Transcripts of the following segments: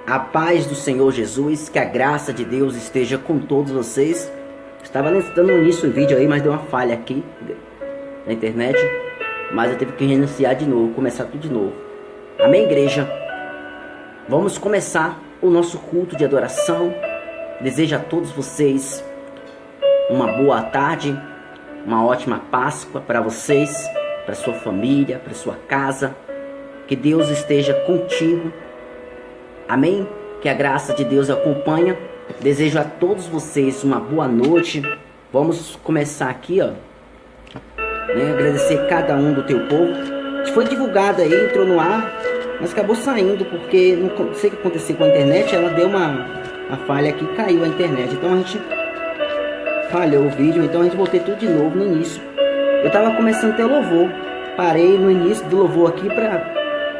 A paz do Senhor Jesus, que a graça de Deus esteja com todos vocês. Estava dando início do vídeo aí, mas deu uma falha aqui na internet. Mas eu tive que reiniciar de novo, começar tudo de novo. Amém, igreja? Vamos começar o nosso culto de adoração. Desejo a todos vocês uma boa tarde, uma ótima Páscoa para vocês, para sua família, para sua casa. Que Deus esteja contigo. Amém? Que a graça de Deus acompanha. Desejo a todos vocês uma boa noite. Vamos começar aqui, ó. Agradecer cada um do teu povo. Foi divulgado aí, entrou no ar, mas acabou saindo porque não sei o que aconteceu com a internet. Ela deu uma falha aqui, caiu a internet. Então a gente falhou o vídeo, então a gente voltei tudo de novo no início. Eu tava começando a ter louvor. Parei no início do louvor aqui pra...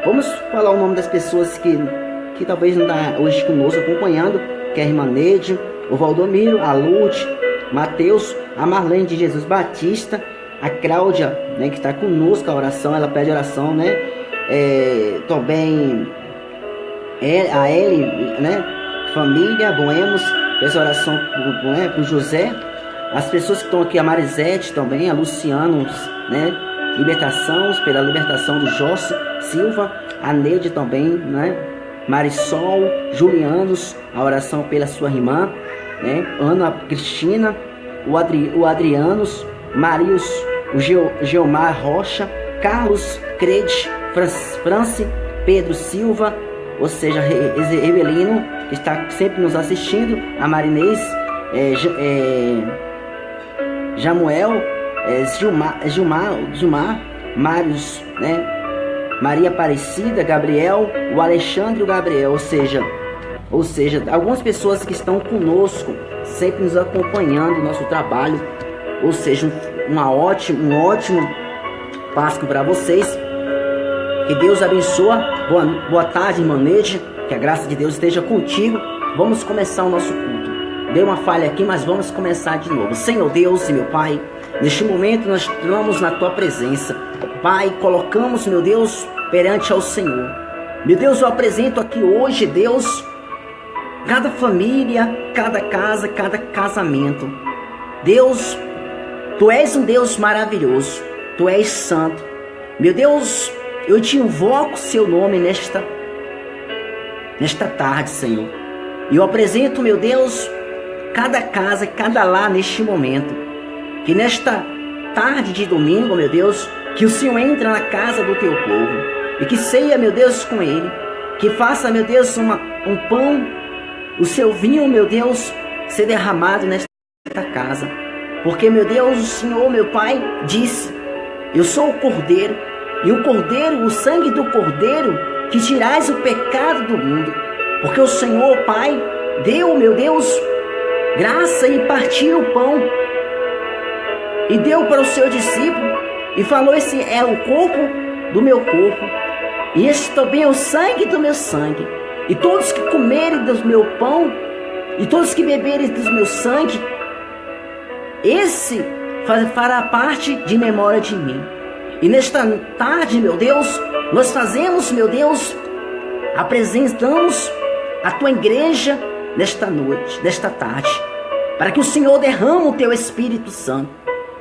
Vamos falar o nome das pessoas que talvez não está hoje conosco acompanhando, que é a irmã Neide, o Valdomiro, a Lute, Mateus, a Marlene de Jesus Batista, a Cláudia, né, que está conosco a oração, ela pede oração, né? Também a Eli, né? Família, Boemos, peço oração para o José, as pessoas que estão aqui, a Marisete também, a Luciano, né? Pela libertação do Jossi Silva, a Neide também, né? Marisol, Julianos, a oração pela sua irmã, né? Ana Cristina, o Adrianos, Marius, o Geomar Rocha, Carlos Crede, France, Pedro Silva, ou seja, Evelino, que está sempre nos assistindo, a Marinês, Jamuel, Gilmar, Marius, né? Maria Aparecida, Gabriel, o Alexandre e o Gabriel, ou seja, algumas pessoas que estão conosco, sempre nos acompanhando no nosso trabalho, ou seja, um ótimo Páscoa para vocês. Que Deus abençoe. Boa tarde, irmã Neide, que a graça de Deus esteja contigo. Vamos começar o nosso culto. Deu uma falha aqui, mas vamos começar de novo. Senhor Deus e meu Pai, neste momento nós estamos na Tua presença. Pai, colocamos, meu Deus, perante ao Senhor. Meu Deus, eu apresento aqui hoje, Deus, cada família, cada casa, cada casamento. Deus, Tu és um Deus maravilhoso. Tu és santo. Meu Deus, eu te invoco o Seu nome nesta tarde, Senhor. E eu apresento, meu Deus, cada casa, cada lar neste momento. Que nesta tarde de domingo, meu Deus, que o Senhor entre na casa do Teu povo e que ceia, meu Deus, com Ele. Que faça, meu Deus, um pão, o Seu vinho, meu Deus, ser derramado nesta casa. Porque, meu Deus, o Senhor, meu Pai, disse: eu sou o Cordeiro, e o Cordeiro, o sangue do Cordeiro, que tirais o pecado do mundo. Porque o Senhor, Pai, deu, meu Deus, graça e partiu o pão e deu para o seu discípulo e falou: esse é o corpo do meu corpo e este também é o sangue do meu sangue, e todos que comerem do meu pão e todos que beberem do meu sangue, esse fará parte de memória de mim. E nesta tarde, meu Deus, nós fazemos, meu Deus, apresentamos a Tua igreja nesta noite, nesta tarde, para que o Senhor derrame o Teu Espírito Santo.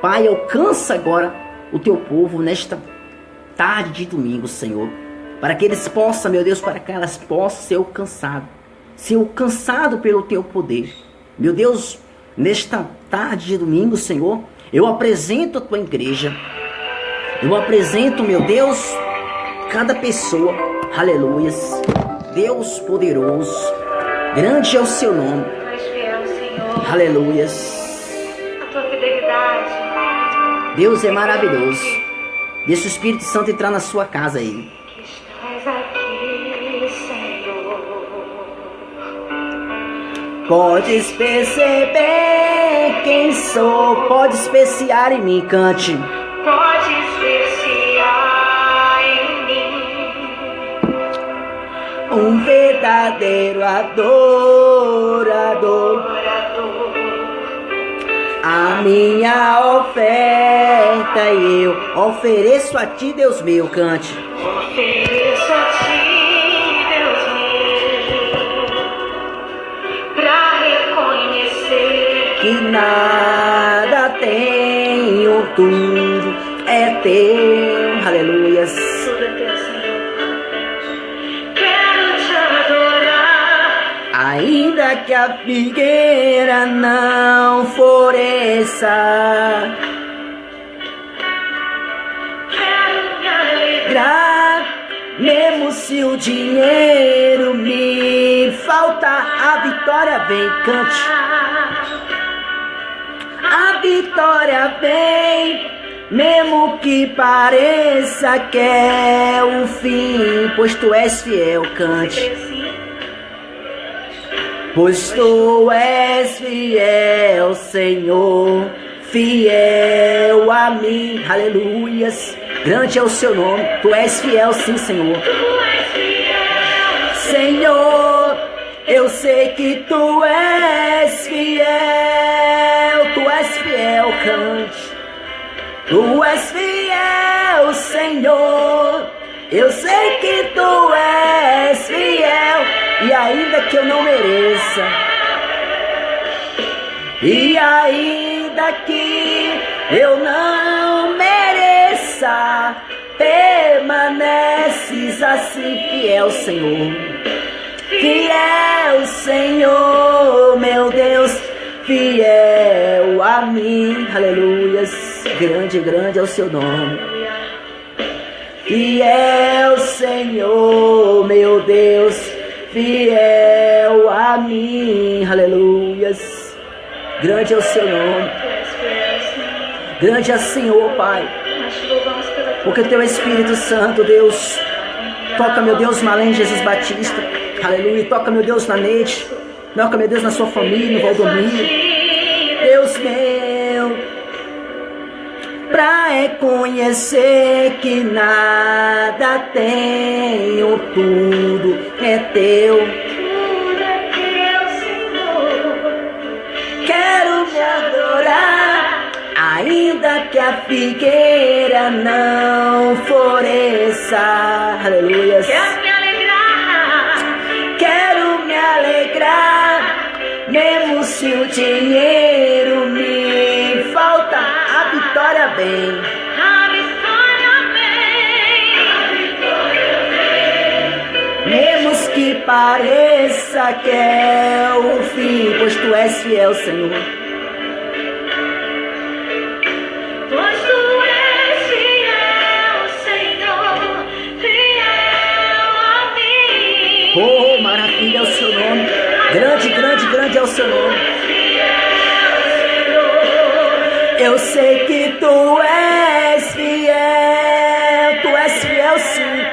Pai, alcança agora o Teu povo nesta tarde de domingo, Senhor, para que eles possam, meu Deus, para que elas possam ser alcançado pelo Teu poder. Meu Deus, nesta tarde de domingo, Senhor, eu apresento a Tua igreja, eu apresento, meu Deus, cada pessoa, aleluias, Deus poderoso, grande é o Seu nome, aleluias, a Tua fidelidade, Deus é maravilhoso. Deixa o Espírito Santo entrar na sua casa aí. que estás aqui, Senhor. Podes perceber quem sou, pode especiar em mim, cante. Pode especiar em mim Um verdadeiro adorador. A minha oferta eu ofereço a Ti, Deus meu, cante. ofereço a Ti, Deus meu. nada tenho, tudo é teu. Aleluias. Tudo é teu, Senhor. Quero te adorar. Ainda que a figueira não floresça, Quero me alegrar. mesmo se o dinheiro me faltar, a vitória vem, cante. A vitória vem, mesmo que pareça que é o fim, pois tu és fiel, cante. Pois tu és fiel, Senhor, fiel a mim, aleluias. Grande é o seu nome, tu és fiel, sim, Senhor. Senhor, eu sei que tu és fiel, cante. Tu és fiel, Senhor, eu sei que tu és fiel, e ainda que eu não mereça, e ainda que eu não mereça, permaneces assim fiel, Senhor. Fiel, Senhor, meu Deus, fiel a mim, aleluias. Grande, grande é o seu nome. Fiel, Senhor, meu Deus, fiel a mim, aleluias. Grande é o seu nome. Grande é o Senhor, Pai. Porque teu Espírito Santo, Deus, toca, meu Deus, na Além Jesus Batista, aleluia. Toca, meu Deus, na Neide. Toca, meu Deus, na sua família, no Valdomiro. Deus meu, pra reconhecer que nada tenho, tudo é teu. Tudo é teu, Senhor. Quero me adorar, ainda que a figueira não floresça, aleluia. Quero me alegrar. Quero me alegrar, mesmo se o dinheiro me falta, a vitória vem. A vitória vem. Mesmo que pareça que é o fim, pois tu és fiel, Senhor. Pois tu és fiel, Senhor, fiel a mim. Oh, maravilha é o seu nome. Grande, grande, grande é o seu nome. Eu sei que tu és fiel sim.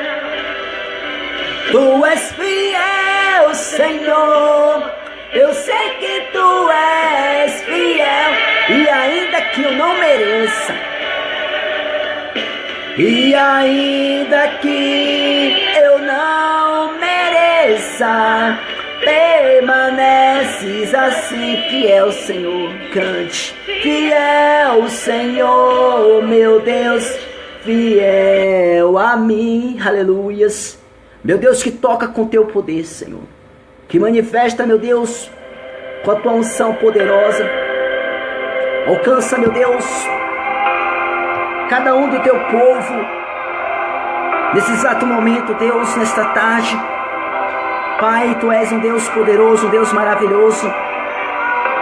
Tu és fiel, Senhor. Eu sei que tu és fiel, e ainda que eu não mereça, e ainda que eu não mereça, permaneces assim fiel, Senhor. Cante. Fiel, Senhor, meu Deus, fiel a mim, aleluias. Meu Deus, que toca com teu poder, Senhor, que manifesta, meu Deus, com a tua unção poderosa. Alcança, meu Deus, cada um do teu povo nesse exato momento, Deus, nesta tarde. Pai, tu és um Deus poderoso, um Deus maravilhoso.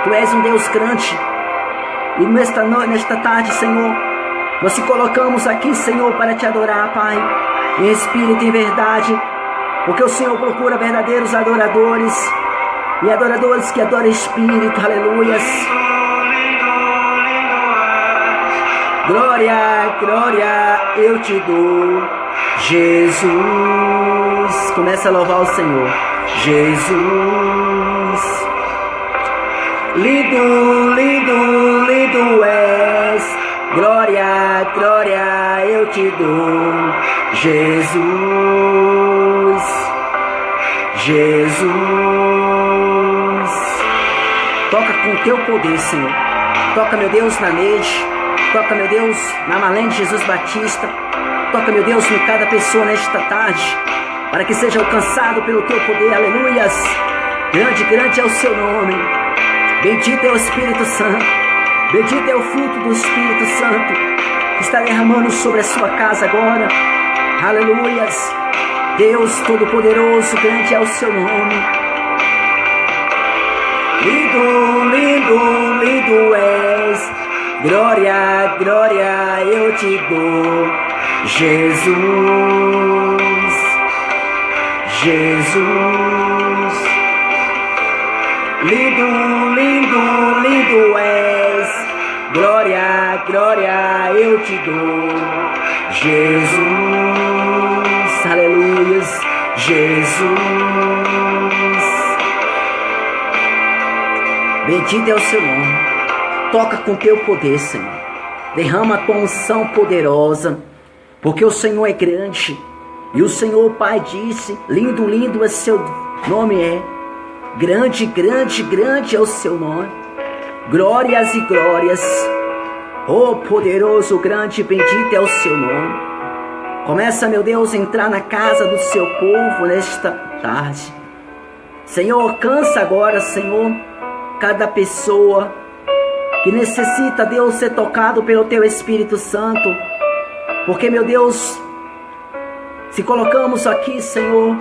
Tu és um Deus grande. E nesta tarde, Senhor, nós te colocamos aqui, Senhor, para te adorar, Pai, em espírito e em verdade, porque o Senhor procura verdadeiros adoradores, e adoradores que adoram espírito, aleluias. Glória, glória, eu te dou, Jesus. Começa a louvar o Senhor. Jesus. Lindo, lindo, lindo és. Glória, glória, eu te dou, Jesus. Jesus. Toca com o teu poder, Senhor. Toca, meu Deus, na Neide. Toca, meu Deus, na Malém de Jesus Batista. Toca, meu Deus, em cada pessoa nesta tarde, para que seja alcançado pelo teu poder, aleluias. Grande, grande é o seu nome. Bendito é o Espírito Santo. Bendito é o fruto do Espírito Santo que está derramando sobre a sua casa agora. Aleluias. Deus Todo-Poderoso, grande é o seu nome. Lindo, lindo, lindo és. Glória, glória eu te dou. Jesus, Jesus. Lindo, lindo, lindo és. Glória, glória eu te dou. Jesus, aleluias, Jesus. Bendito é o seu nome. Toca com teu poder, Senhor. Derrama a tua unção poderosa, porque o Senhor é grande. E o Senhor, Pai, disse: lindo, lindo é seu nome, é. Grande, grande, grande é o seu nome. Glórias e glórias. Oh, poderoso, grande, bendito é o seu nome. Começa, meu Deus, a entrar na casa do seu povo nesta tarde. Senhor, alcança agora, Senhor, cada pessoa que necessita, Deus, ser tocado pelo teu Espírito Santo. Porque, meu Deus, se colocamos aqui, Senhor,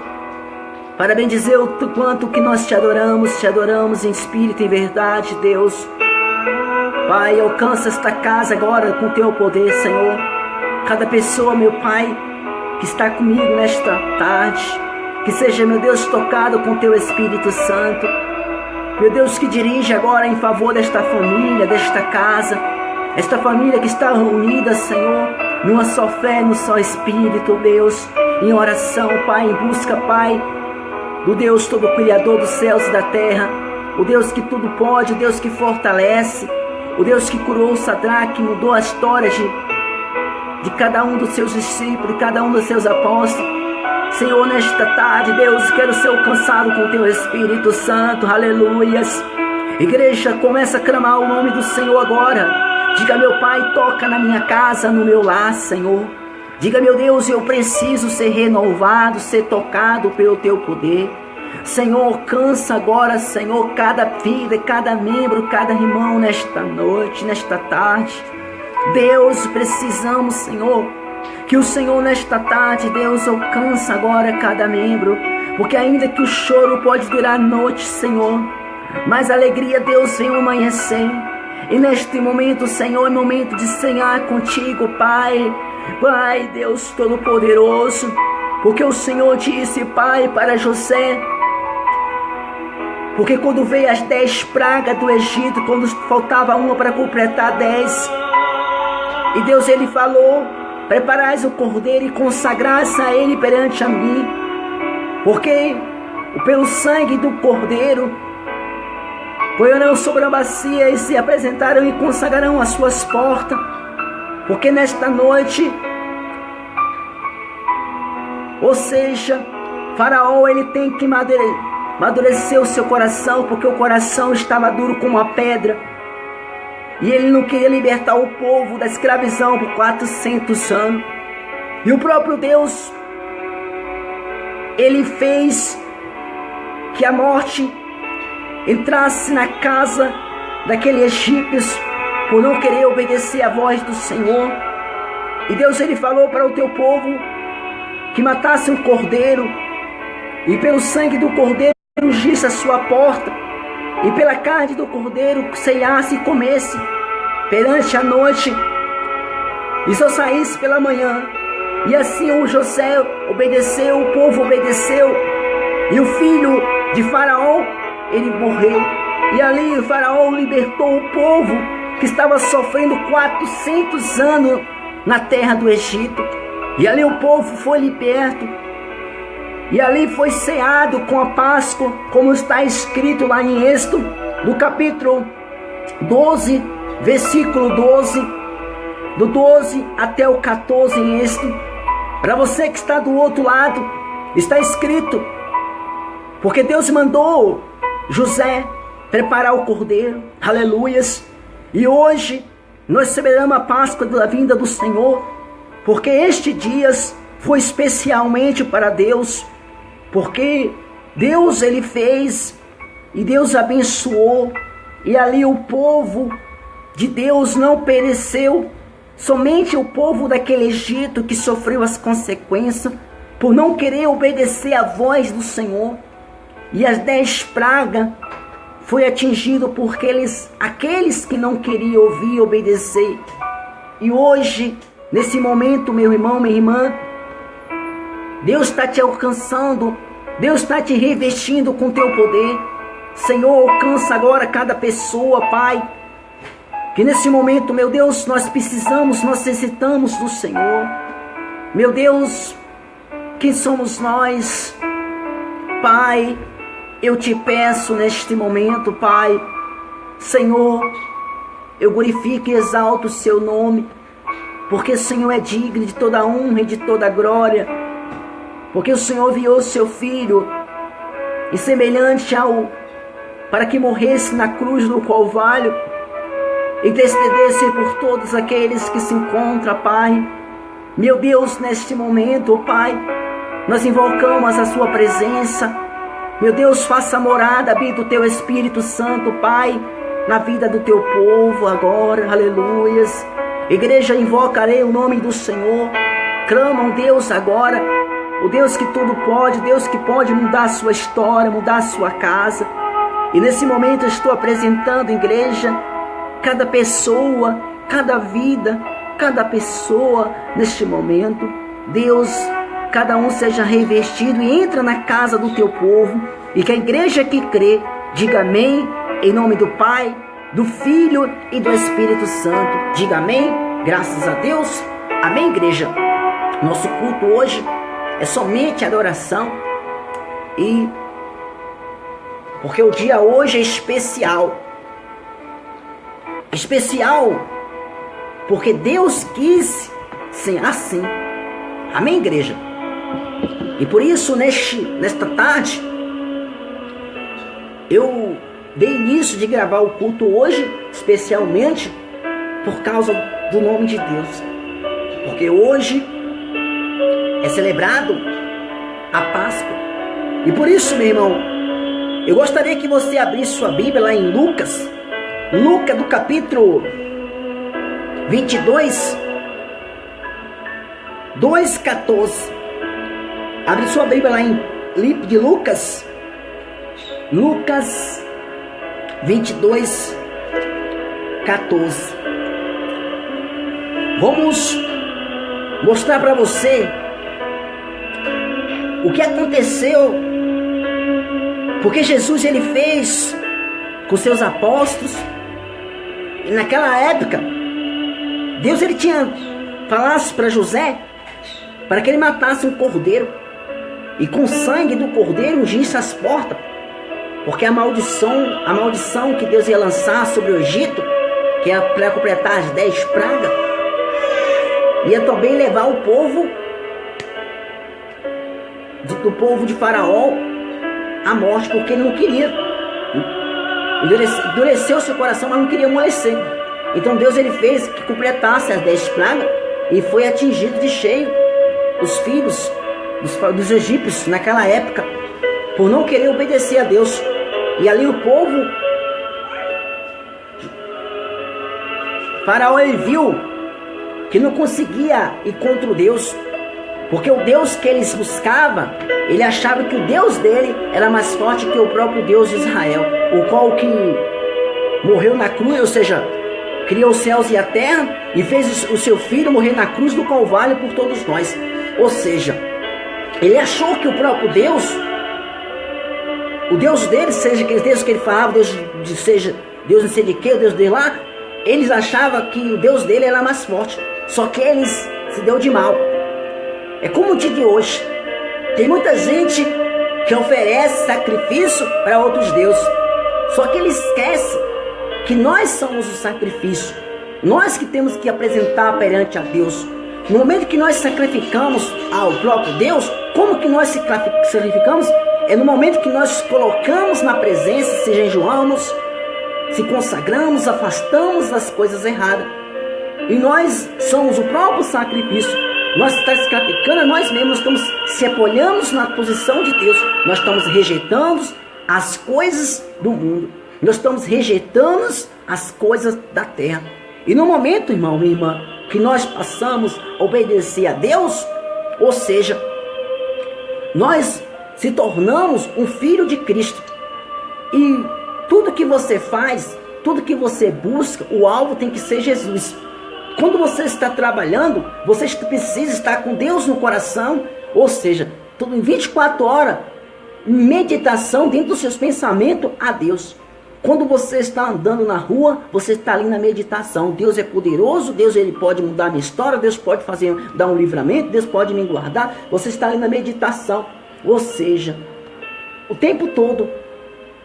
para bendizer o quanto que nós te adoramos em espírito e verdade, Deus. Pai, alcança esta casa agora com teu poder, Senhor. Cada pessoa, meu Pai, que está comigo nesta tarde, que seja, meu Deus, tocado com teu Espírito Santo. Meu Deus, que dirige agora em favor desta família, desta casa, esta família que está reunida, Senhor, numa só fé, num só Espírito, Deus, em oração, Pai, em busca, Pai, do Deus todo criador dos céus e da terra, o Deus que tudo pode, o Deus que fortalece, o Deus que curou o Sadraque, mudou a história de cada um dos seus discípulos, de cada um dos seus apóstolos. Senhor, nesta tarde, Deus, quero ser alcançado com o teu Espírito Santo, aleluias. Igreja, começa a clamar o nome do Senhor agora. Diga, meu Pai, toca na minha casa, no meu lar, Senhor. Diga, meu Deus, eu preciso ser renovado, ser tocado pelo teu poder. Senhor, alcança agora, Senhor, cada vida, cada membro, cada irmão nesta noite, nesta tarde. Deus, precisamos, Senhor, que o Senhor nesta tarde, Deus, alcança agora cada membro. Porque ainda que o choro pode durar a noite, Senhor, mas a alegria, Deus, vem amanhecer. E neste momento, Senhor, é momento de cear contigo, Pai. Pai, Deus Todo-Poderoso, porque o Senhor disse, Pai, para José, porque quando veio as 10 pragas do Egito, quando faltava uma para completar 10, e Deus, Ele falou, preparais o cordeiro e consagrai-se a ele perante a mim, porque pelo sangue do cordeiro porão sobre a bacia e se apresentarão e consagrarão as suas portas. Porque nesta noite, ou seja, Faraó, ele tem que amadurecer o seu coração, porque o coração estava duro como uma pedra. E ele não queria libertar o povo da escravidão por 400 anos. E o próprio Deus, ele fez que a morte entrasse na casa daquele egípcio por não querer obedecer a voz do Senhor. E Deus, ele falou para o teu povo que matasse um cordeiro e pelo sangue do cordeiro ungisse a sua porta e pela carne do cordeiro ceiasse e comesse perante a noite e só saísse pela manhã. E assim o José obedeceu, o povo obedeceu, e o filho de Faraó, ele morreu. E ali o Faraó libertou o povo que estava sofrendo 400 anos na terra do Egito. E ali o povo foi liberto. E ali foi ceado com a Páscoa, como está escrito lá em Êxodo, no capítulo 12, versículo 12, do 12 até o 14 em Êxodo. Para você que está do outro lado, está escrito, porque Deus mandou José preparar o cordeiro, aleluias. E hoje nós celebramos a Páscoa da vinda do Senhor, porque este dia foi especialmente para Deus, porque Deus, ele fez, e Deus abençoou, E ali o povo de Deus não pereceu. Somente o povo daquele Egito que sofreu as consequências por não querer obedecer à voz do Senhor. E as 10 pragas foi atingido por aqueles que não queriam ouvir e obedecer. E hoje, nesse momento, meu irmão, minha irmã, Deus está te alcançando, Deus está te revestindo com teu poder. Senhor, alcança agora cada pessoa, Pai, que nesse momento, meu Deus, nós precisamos, nós necessitamos do Senhor. Meu Deus, quem somos nós? Pai, eu te peço neste momento, Pai, Senhor, eu glorifico e exalto o seu nome, porque o Senhor é digno de toda honra e de toda glória, porque o Senhor enviou seu Filho, e semelhante para que morresse na cruz do Calvário, e intercedesse por todos aqueles que se encontram, Pai. Meu Deus, neste momento, Pai, nós invocamos a sua presença. Meu Deus, faça morada, habita o teu Espírito Santo, Pai, na vida do teu povo agora, aleluias. Igreja, invocarei o nome do Senhor. Clamam Deus agora, o Deus que tudo pode, o Deus que pode mudar a sua história, mudar a sua casa. E nesse momento eu estou apresentando, igreja, cada pessoa, cada vida, cada pessoa neste momento. Deus, cada um seja revestido e entra na casa do teu povo. E que a igreja que crê, diga amém, em nome do Pai, do Filho e do Espírito Santo. Diga amém, graças a Deus. Amém, igreja. Nosso culto hoje é somente adoração. E porque o dia hoje é especial. Especial porque Deus quis ser assim. Amém, igreja? E por isso, nesta tarde, eu dei início de gravar o culto hoje, especialmente por causa do nome de Deus. Porque hoje é celebrado a Páscoa. E por isso, meu irmão, eu gostaria que você abrisse sua Bíblia lá em Lucas do capítulo 22, 2:14. Abre sua Bíblia lá em livro de Lucas 22, 14. Vamos mostrar para você o que aconteceu, porque Jesus ele fez com seus apóstolos. E naquela época, Deus ele tinha falado para José para que ele matasse um cordeiro e com o sangue do cordeiro ungisse as portas, porque a maldição que Deus ia lançar sobre o Egito, que era para completar as 10 pragas, ia também levar o povo do povo de Faraó à morte, porque ele não queria, endureceu seu coração, mas não queria amolecer. Então Deus ele fez que completasse as 10 pragas, e foi atingido de cheio os filhos dos egípcios naquela época, por não querer obedecer a Deus. E ali o povo, Faraó ele viu que não conseguia ir contra o Deus, porque o Deus que eles buscavam, ele achava que o Deus dele era mais forte que o próprio Deus de Israel, o qual que morreu na cruz, ou seja, criou os céus e a terra e fez o seu filho morrer na cruz do Calvário por todos nós. Ou seja, ele achou que o próprio Deus, o Deus dele, seja aquele Deus que ele falava, seja Deus não sei de que, o Deus dele lá, eles achavam que o Deus dele era mais forte, só que eles se deu de mal. É como o dia de hoje, tem muita gente que oferece sacrifício para outros deuses, só que eles esquecem que nós somos o sacrifício, nós que temos que apresentar perante a Deus. No momento que nós sacrificamos ao próprio Deus, como que nós sacrificamos? É no momento que nós colocamos na presença, se jejuamos, se consagramos, afastamos das coisas erradas. E nós somos o próprio sacrifício. Nós estamos sacrificando a nós mesmos, nós estamos se apoiando na posição de Deus. Nós estamos rejeitando as coisas do mundo. Nós estamos rejeitando as coisas da terra. E no momento, irmão e irmã, que nós passamos a obedecer a Deus, ou seja, nós se tornamos um filho de Cristo. E tudo que você faz, tudo que você busca, o alvo tem que ser Jesus. Quando você está trabalhando, você precisa estar com Deus no coração, ou seja, tudo em 24 horas, meditação dentro dos seus pensamentos a Deus. Quando você está andando na rua, você está ali na meditação. Deus é poderoso, Deus ele pode mudar a minha história, Deus pode dar um livramento, Deus pode me guardar. Você está ali na meditação, ou seja, o tempo todo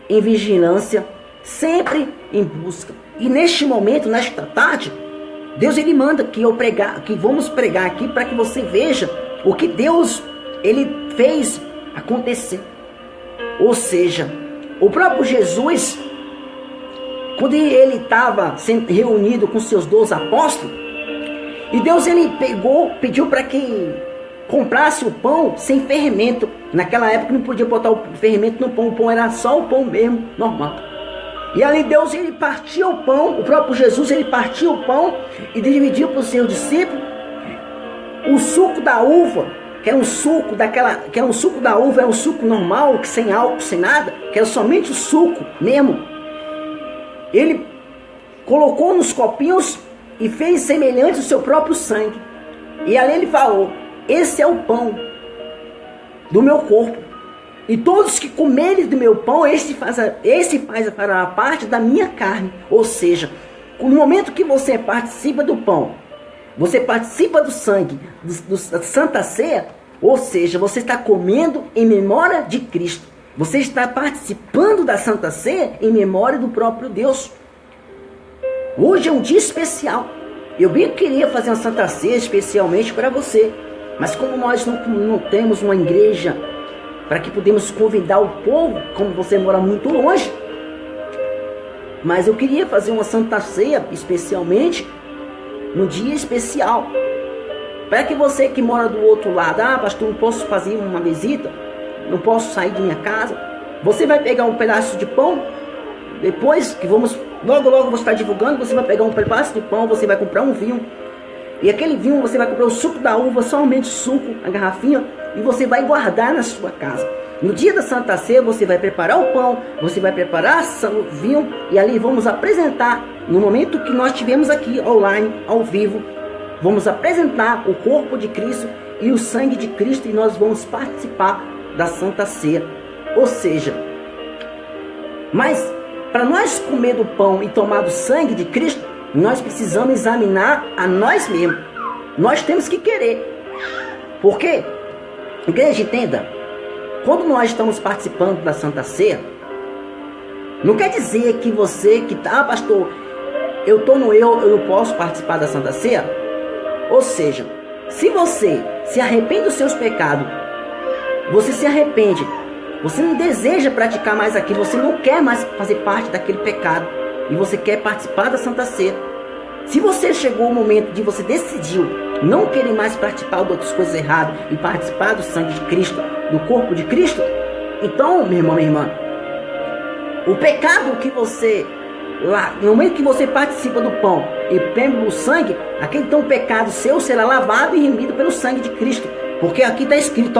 em vigilância, sempre em busca. E neste momento, nesta tarde, Deus ele manda que vamos pregar aqui para que você veja o que Deus ele fez acontecer. Ou seja, o próprio Jesus, quando ele estava reunido com seus 12 apóstolos, e Deus ele pediu para que comprasse o pão sem fermento. Naquela época não podia botar o fermento no pão, o pão era só o pão mesmo, normal. E ali Deus ele partiu o pão, o próprio Jesus ele partiu o pão e dividiu para os seus discípulos o suco da uva, que era um suco da uva, era um suco normal, que sem álcool, sem nada, que era somente o suco mesmo. Ele colocou nos copinhos e fez semelhante ao seu próprio sangue. E ali ele falou: esse é o pão do meu corpo. E todos que comerem do meu pão, esse faz a parte da minha carne. Ou seja, no momento que você participa do pão, você participa do sangue, da Santa Ceia, ou seja, você está comendo em memória de Cristo. Você está participando da Santa Ceia em memória do próprio Deus. Hoje é um dia especial. Eu bem queria fazer uma Santa Ceia especialmente para você. Mas como nós não temos uma igreja para que podemos convidar o povo, como você mora muito longe, mas eu queria fazer uma Santa Ceia especialmente num dia especial, para que você que mora do outro lado, pastor, não posso fazer uma visita, não posso sair de minha casa, você vai pegar um pedaço de pão, depois que logo vou estar divulgando, você vai pegar um pedaço de pão, você vai comprar um vinho, e aquele vinho você vai comprar o suco da uva, somente suco, a garrafinha, e você vai guardar na sua casa. No dia da Santa Ceia você vai preparar o pão, você vai preparar o vinho, e ali vamos apresentar, no momento que nós tivemos aqui online, ao vivo, vamos apresentar o corpo de Cristo e o sangue de Cristo, e nós vamos participar da Santa Ceia. Ou seja, mas para nós comer do pão e tomar do sangue de Cristo, nós precisamos examinar a nós mesmos. Nós temos que querer. Por quê? Igreja, entenda, quando nós estamos participando da Santa Ceia, não quer dizer que você que está, pastor, eu não posso participar da Santa Ceia. Ou seja, se você se arrepende dos seus pecados, você se arrepende, você não deseja praticar mais aquilo, você não quer mais fazer parte daquele pecado, e você quer participar da Santa Ceia. Se você chegou o momento de você decidiu não querer mais participar de outras coisas erradas e participar do sangue de Cristo, do corpo de Cristo, então, meu irmão, minha irmã, o pecado que você, lá, no momento que você participa do pão e pega o sangue, aquele então pecado seu será lavado e remido pelo sangue de Cristo. Porque aqui está escrito,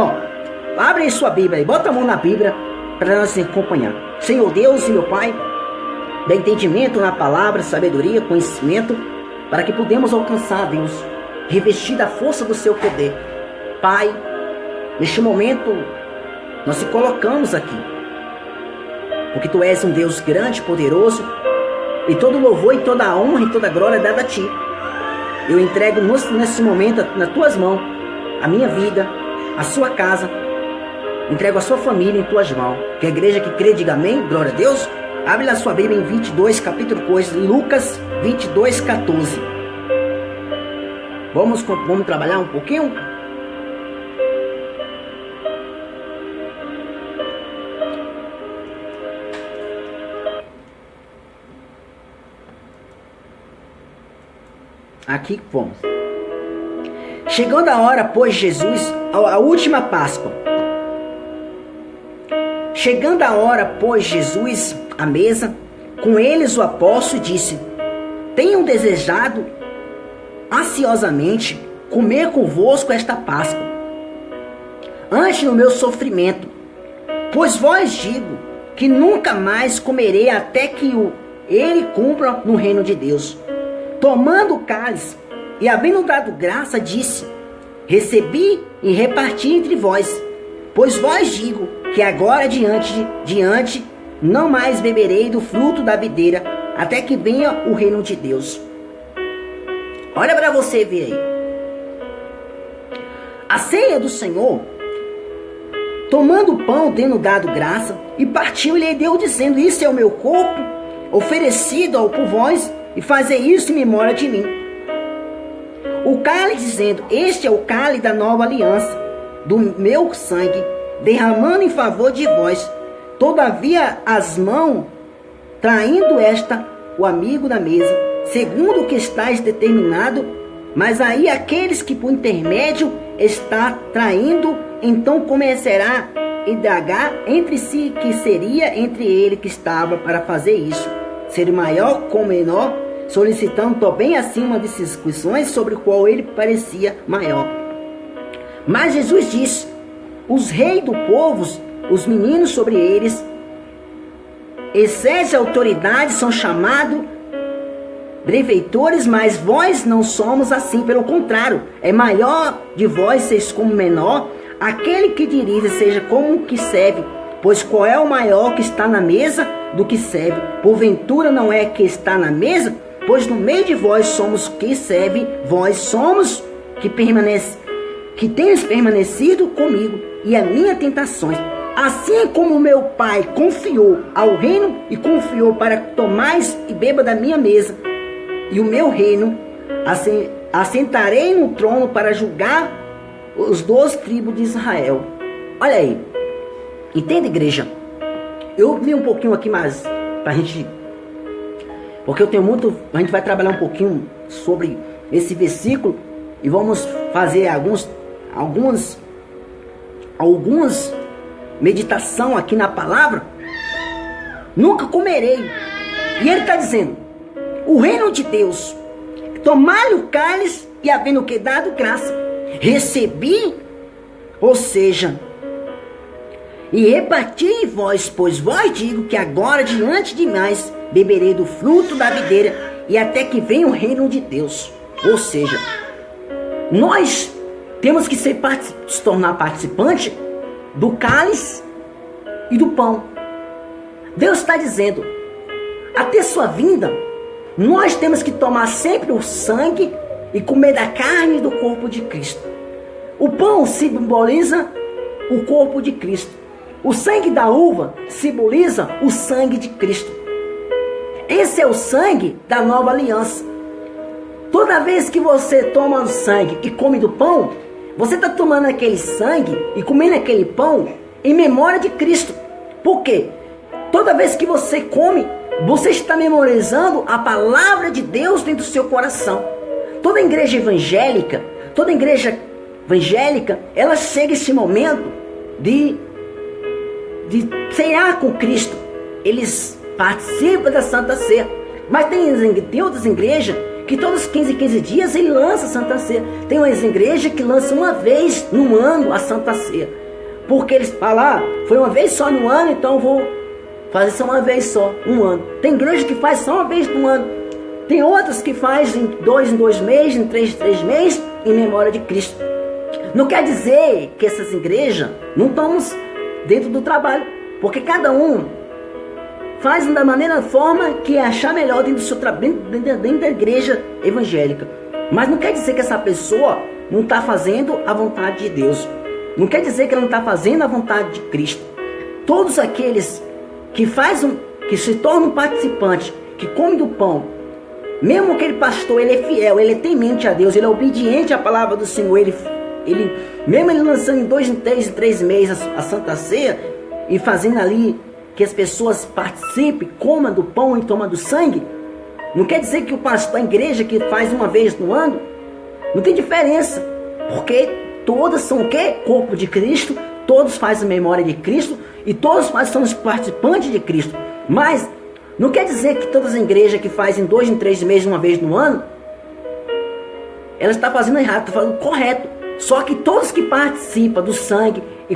abre aí sua Bíblia e bota a mão na Bíblia para nós acompanhar. Senhor Deus e meu Pai, dá entendimento na palavra, sabedoria, conhecimento, para que podemos alcançar, Deus, revestir da força do seu poder. Pai, neste momento, nós te colocamos aqui, porque Tu és um Deus grande, poderoso, e todo louvor e toda a honra e toda a glória é dada a Ti. Eu entrego nesse momento nas Tuas mãos, a minha vida, a sua casa, entrego a sua família em Tuas mãos. Que a igreja que crê, diga amém, glória a Deus. Abre a sua Bíblia em 22, capítulo 2, Lucas 22, 14. Vamos trabalhar um pouquinho? Aqui vamos. Chegando a hora, pois, Jesus, a última Páscoa. Chegando a hora, pois, Jesus à mesa, com eles o apóstolo disse: tenho desejado ansiosamente comer convosco esta Páscoa, antes do meu sofrimento, pois vós digo que nunca mais comerei até que ele cumpra no reino de Deus. Tomando o cálice e havendo dado graça, disse: recebi e reparti entre vós, pois vós digo que agora diante não mais beberei do fruto da videira, até que venha o reino de Deus. Olha para você ver aí. A ceia do Senhor, tomando o pão, tendo dado graça, e partiu e lhe deu, dizendo: isso é o meu corpo, oferecido por vós, e fazei isso em memória de mim. O cálice, dizendo: este é o cálice da nova aliança, do meu sangue, derramando em favor de vós. Todavia as mãos, traindo o amigo da mesa, segundo o que estáis determinado, mas aí aqueles que por intermédio está traindo, então começará a indagar entre si que seria entre ele que estava para fazer isso, ser maior com menor, solicitando também acima de discussões sobre o qual ele parecia maior. Mas Jesus disse: os reis do povo, os meninos sobre eles, excede a autoridade, são chamados benfeitores, mas vós não somos assim, pelo contrário, é maior de vós seis como menor, aquele que dirige seja como o que serve, pois qual é o maior que está na mesa do que serve? Porventura não é que está na mesa? Pois no meio de vós somos que serve, vós somos que tens permanecido comigo, e as minhas tentações. Assim como meu Pai confiou ao reino e confiou para tomais e beba da minha mesa, e o meu reino assentarei no trono para julgar os 12 tribos de Israel. Olha aí, entende, igreja? Eu li um pouquinho aqui mais pra gente, porque eu tenho muito, a gente vai trabalhar um pouquinho sobre esse versículo e vamos fazer algumas meditação aqui na palavra. Nunca comerei. E ele está dizendo: o reino de Deus, tomai o cálice e havendo que dado graça, recebi, ou seja, e reparti em vós, pois vós digo que agora diante de mais beberei do fruto da videira, e até que venha o reino de Deus. Ou seja, nós temos que se tornar participante do cálice e do pão. Deus está dizendo: até sua vinda, nós temos que tomar sempre o sangue e comer da carne do corpo de Cristo. O pão simboliza o corpo de Cristo. O sangue da uva simboliza o sangue de Cristo. Esse é o sangue da nova aliança. Toda vez que você toma o sangue e come do pão, você está tomando aquele sangue e comendo aquele pão em memória de Cristo. Por quê? Toda vez que você come, você está memorizando a palavra de Deus dentro do seu coração. Toda igreja evangélica, ela chega esse momento de ceiar com Cristo. Eles participam da Santa Ceia. Mas tem outras igrejas que todos os 15 dias ele lança a Santa Ceia. Tem umas igrejas que lançam uma vez no ano a Santa Ceia. Porque eles falam: foi uma vez só no ano, então eu vou fazer só uma vez só, um ano. Tem igreja que faz só uma vez no ano. Tem outras que faz em 2 meses, em 3 meses, em memória de Cristo. Não quer dizer que essas igrejas não estamos dentro do trabalho, porque cada um faz da forma que achar melhor dentro do seu trabalho, dentro da igreja evangélica. Mas não quer dizer que essa pessoa não está fazendo a vontade de Deus. Não quer dizer que ela não está fazendo a vontade de Cristo. Todos aqueles que se tornam participantes, que comem do pão, mesmo aquele pastor, ele é fiel, ele é temente a Deus, ele é obediente à palavra do Senhor, mesmo ele lançando em 3 meses a Santa Ceia e fazendo ali que as pessoas participem, comam do pão e tomam do sangue, não quer dizer que o pastor da igreja que faz uma vez no ano, não tem diferença, porque todas são o quê? Corpo de Cristo, todos fazem memória de Cristo e todos somos participantes de Cristo. Mas Não quer dizer que todas as igrejas que fazem 2 em 3 meses, uma vez no ano, ela está fazendo errado, está fazendo correto. Só que todos que participam do sangue e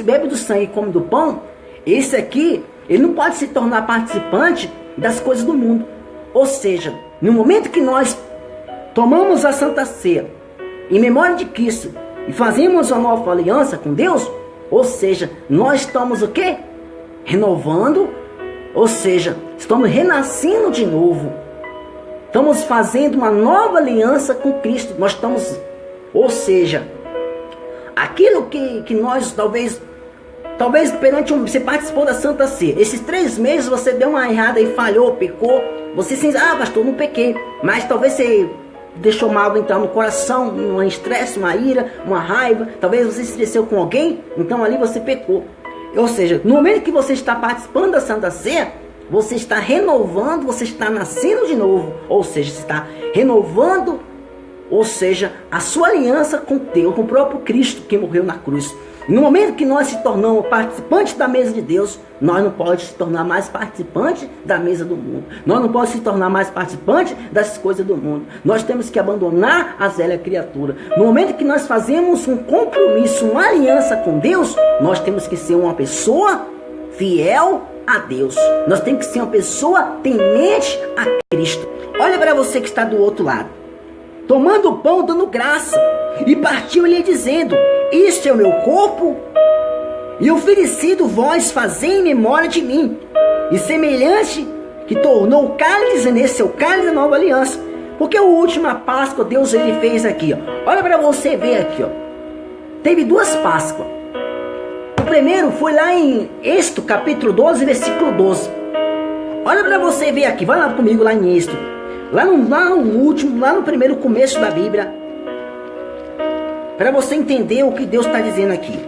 bebe do sangue e come do pão, esse aqui, ele não pode se tornar participante das coisas do mundo. Ou seja, no momento que nós tomamos a Santa Ceia em memória de Cristo e fazemos uma nova aliança com Deus, ou seja, nós estamos o quê? Renovando, ou seja, estamos renascendo de novo. Estamos fazendo uma nova aliança com Cristo. Nós estamos, ou seja, aquilo que nós talvez perante você participou da Santa Ceia. Esses 3 meses você deu uma errada e falhou, pecou. Você se pastor, não pequei. Mas talvez você deixou mal entrar no coração, um estresse, uma ira, uma raiva. Talvez você se estressou com alguém, então ali você pecou. Ou seja, no momento que você está participando da Santa Ceia, você está renovando, você está nascendo de novo. Ou seja, você está renovando, ou seja, a sua aliança com Deus, com o próprio Cristo que morreu na cruz. No momento que nós se tornamos participantes da mesa de Deus, nós não podemos se tornar mais participantes da mesa do mundo. Nós não podemos se tornar mais participantes das coisas do mundo. Nós temos que abandonar a velha criatura. No momento que nós fazemos um compromisso, uma aliança com Deus, nós temos que ser uma pessoa fiel a Deus. Nós temos que ser uma pessoa temente a Cristo. Olha para você que está do outro lado. Tomando o pão, dando graça, e partiu-lhe dizendo: isto é o meu corpo, e oferecido vós fazei em memória de mim. E semelhante que tornou o cálice, nesse é o cálice da nova aliança. Porque a última Páscoa Deus ele fez aqui, ó. Olha para você ver aqui, ó. Teve 2 Páscoas. O primeiro foi lá em Êxodo, capítulo 12, versículo 12. Olha para você ver aqui, vai lá comigo lá em Êxodo. Lá no primeiro começo da Bíblia, para você entender o que Deus está dizendo aqui.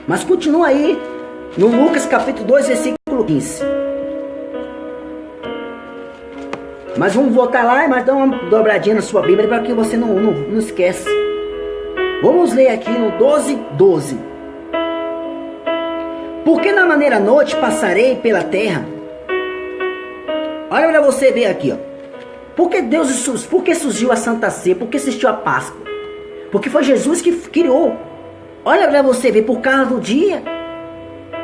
Mas continua aí no Lucas capítulo 2, versículo 15. Mas vamos voltar lá, mas dá uma dobradinha na sua Bíblia para que você não esquece. Vamos ler aqui no 12:12. Porque na maneira noite passarei pela terra. Olha para você ver aqui, ó. Por que surgiu a Santa Ceia? Por que existiu a Páscoa? Porque foi Jesus que criou. Olha para você ver, por causa do dia.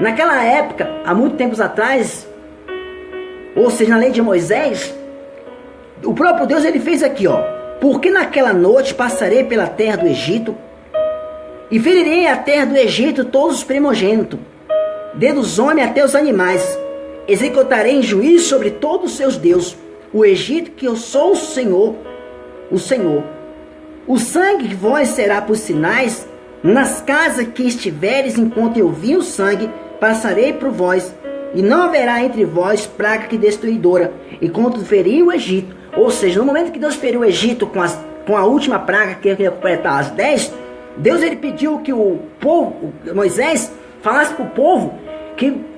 Naquela época, há muito tempos atrás, ou seja, na lei de Moisés, o próprio Deus ele fez aqui, ó. Porque naquela noite passarei pela terra do Egito e ferirei a terra do Egito todos os primogênitos, desde os homens até os animais. Executarei em juízo sobre todos os seus deuses, o Egito, que eu sou o Senhor, o Senhor. O sangue de vós será por sinais nas casas que estiveres, enquanto eu vi o sangue, passarei por vós, e não haverá entre vós praga que destruidora, enquanto feri o Egito. Ou seja, no momento que Deus feriu o Egito com a última praga, que ia completar as 10, Deus ele pediu que o povo, Moisés, falasse para o povo que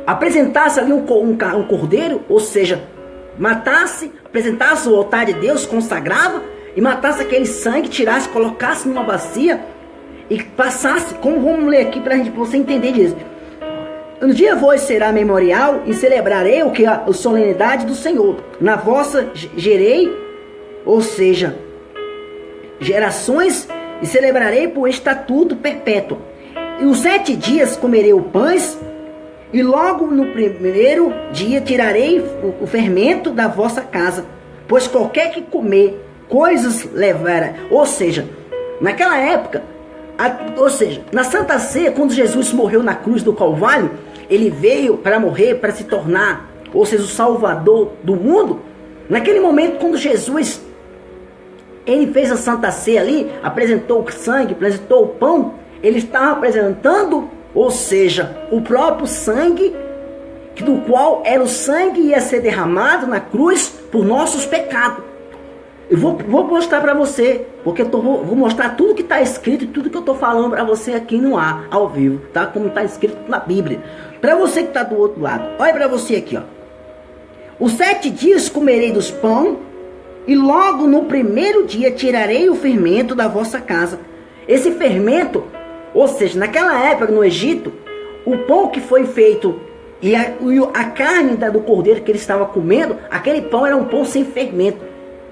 apresentasse ali um cordeiro, ou seja, matasse, apresentasse o altar de Deus, consagrava, e matasse aquele sangue, tirasse, colocasse numa bacia e passasse, como vamos ler aqui para você entender disso. No dia vos será memorial e celebrarei o que a solenidade do Senhor. Na vossa gerei, ou seja, gerações, e celebrarei por estatuto perpétuo. E os 7 dias comerei o pães, e logo no primeiro dia tirarei o fermento da vossa casa, pois qualquer que comer coisas levará. Ou seja, naquela época, ou seja, na Santa Ceia, quando Jesus morreu na cruz do Calvário, ele veio para morrer, para se tornar, ou seja, o Salvador do mundo. Naquele momento, quando Jesus ele fez a Santa Ceia ali, apresentou o sangue, apresentou o pão, ele estava apresentando, ou seja, o próprio sangue, do qual era o sangue ia ser derramado na cruz por nossos pecados. Eu vou mostrar para você, porque vou mostrar tudo que está escrito e tudo que eu estou falando para você aqui no ar, ao vivo, tá? Como está escrito na Bíblia. Para você que está do outro lado, olha para você aqui, ó. Os 7 dias comerei dos pão, e logo no primeiro dia tirarei o fermento da vossa casa. Esse fermento, ou seja, naquela época no Egito, o pão que foi feito E a carne do cordeiro que ele estava comendo, aquele pão era um pão sem fermento.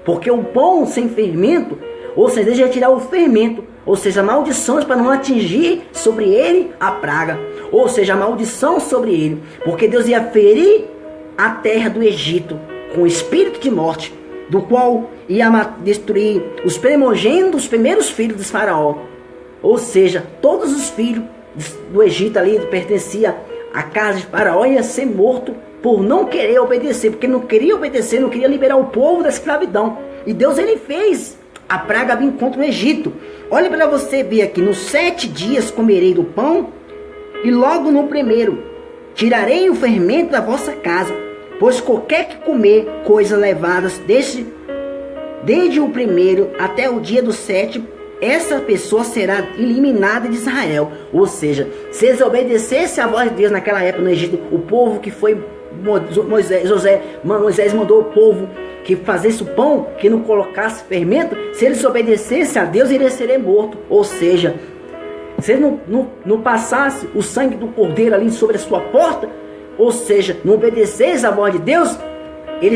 Porque o pão sem fermento, ou seja, Deus ia tirar o fermento, ou seja, maldições para não atingir sobre ele a praga. Ou seja, a maldição sobre ele. Porque Deus ia ferir a terra do Egito com o espírito de morte, do qual ia destruir os primogênitos, os primeiros filhos de Faraó. Ou seja, todos os filhos do Egito ali pertenciam à casa de Faraó, ia ser morto por não querer obedecer, porque não queria obedecer, não queria liberar o povo da escravidão. E Deus ele fez a praga vir contra o Egito. Olha para você ver aqui, nos 7 dias comerei do pão, e logo no primeiro tirarei o fermento da vossa casa, pois qualquer que comer coisas levadas desde o primeiro até o dia do 7, essa pessoa será eliminada de Israel. Ou seja, se eles obedecessem a voz de Deus naquela época no Egito, o povo que foi Moisés mandou o povo que fazesse o pão, que não colocasse fermento, se eles obedecessem a Deus, ele seria morto. Ou seja, se ele não passasse o sangue do cordeiro ali sobre a sua porta, ou seja, não obedecesse a voz de Deus,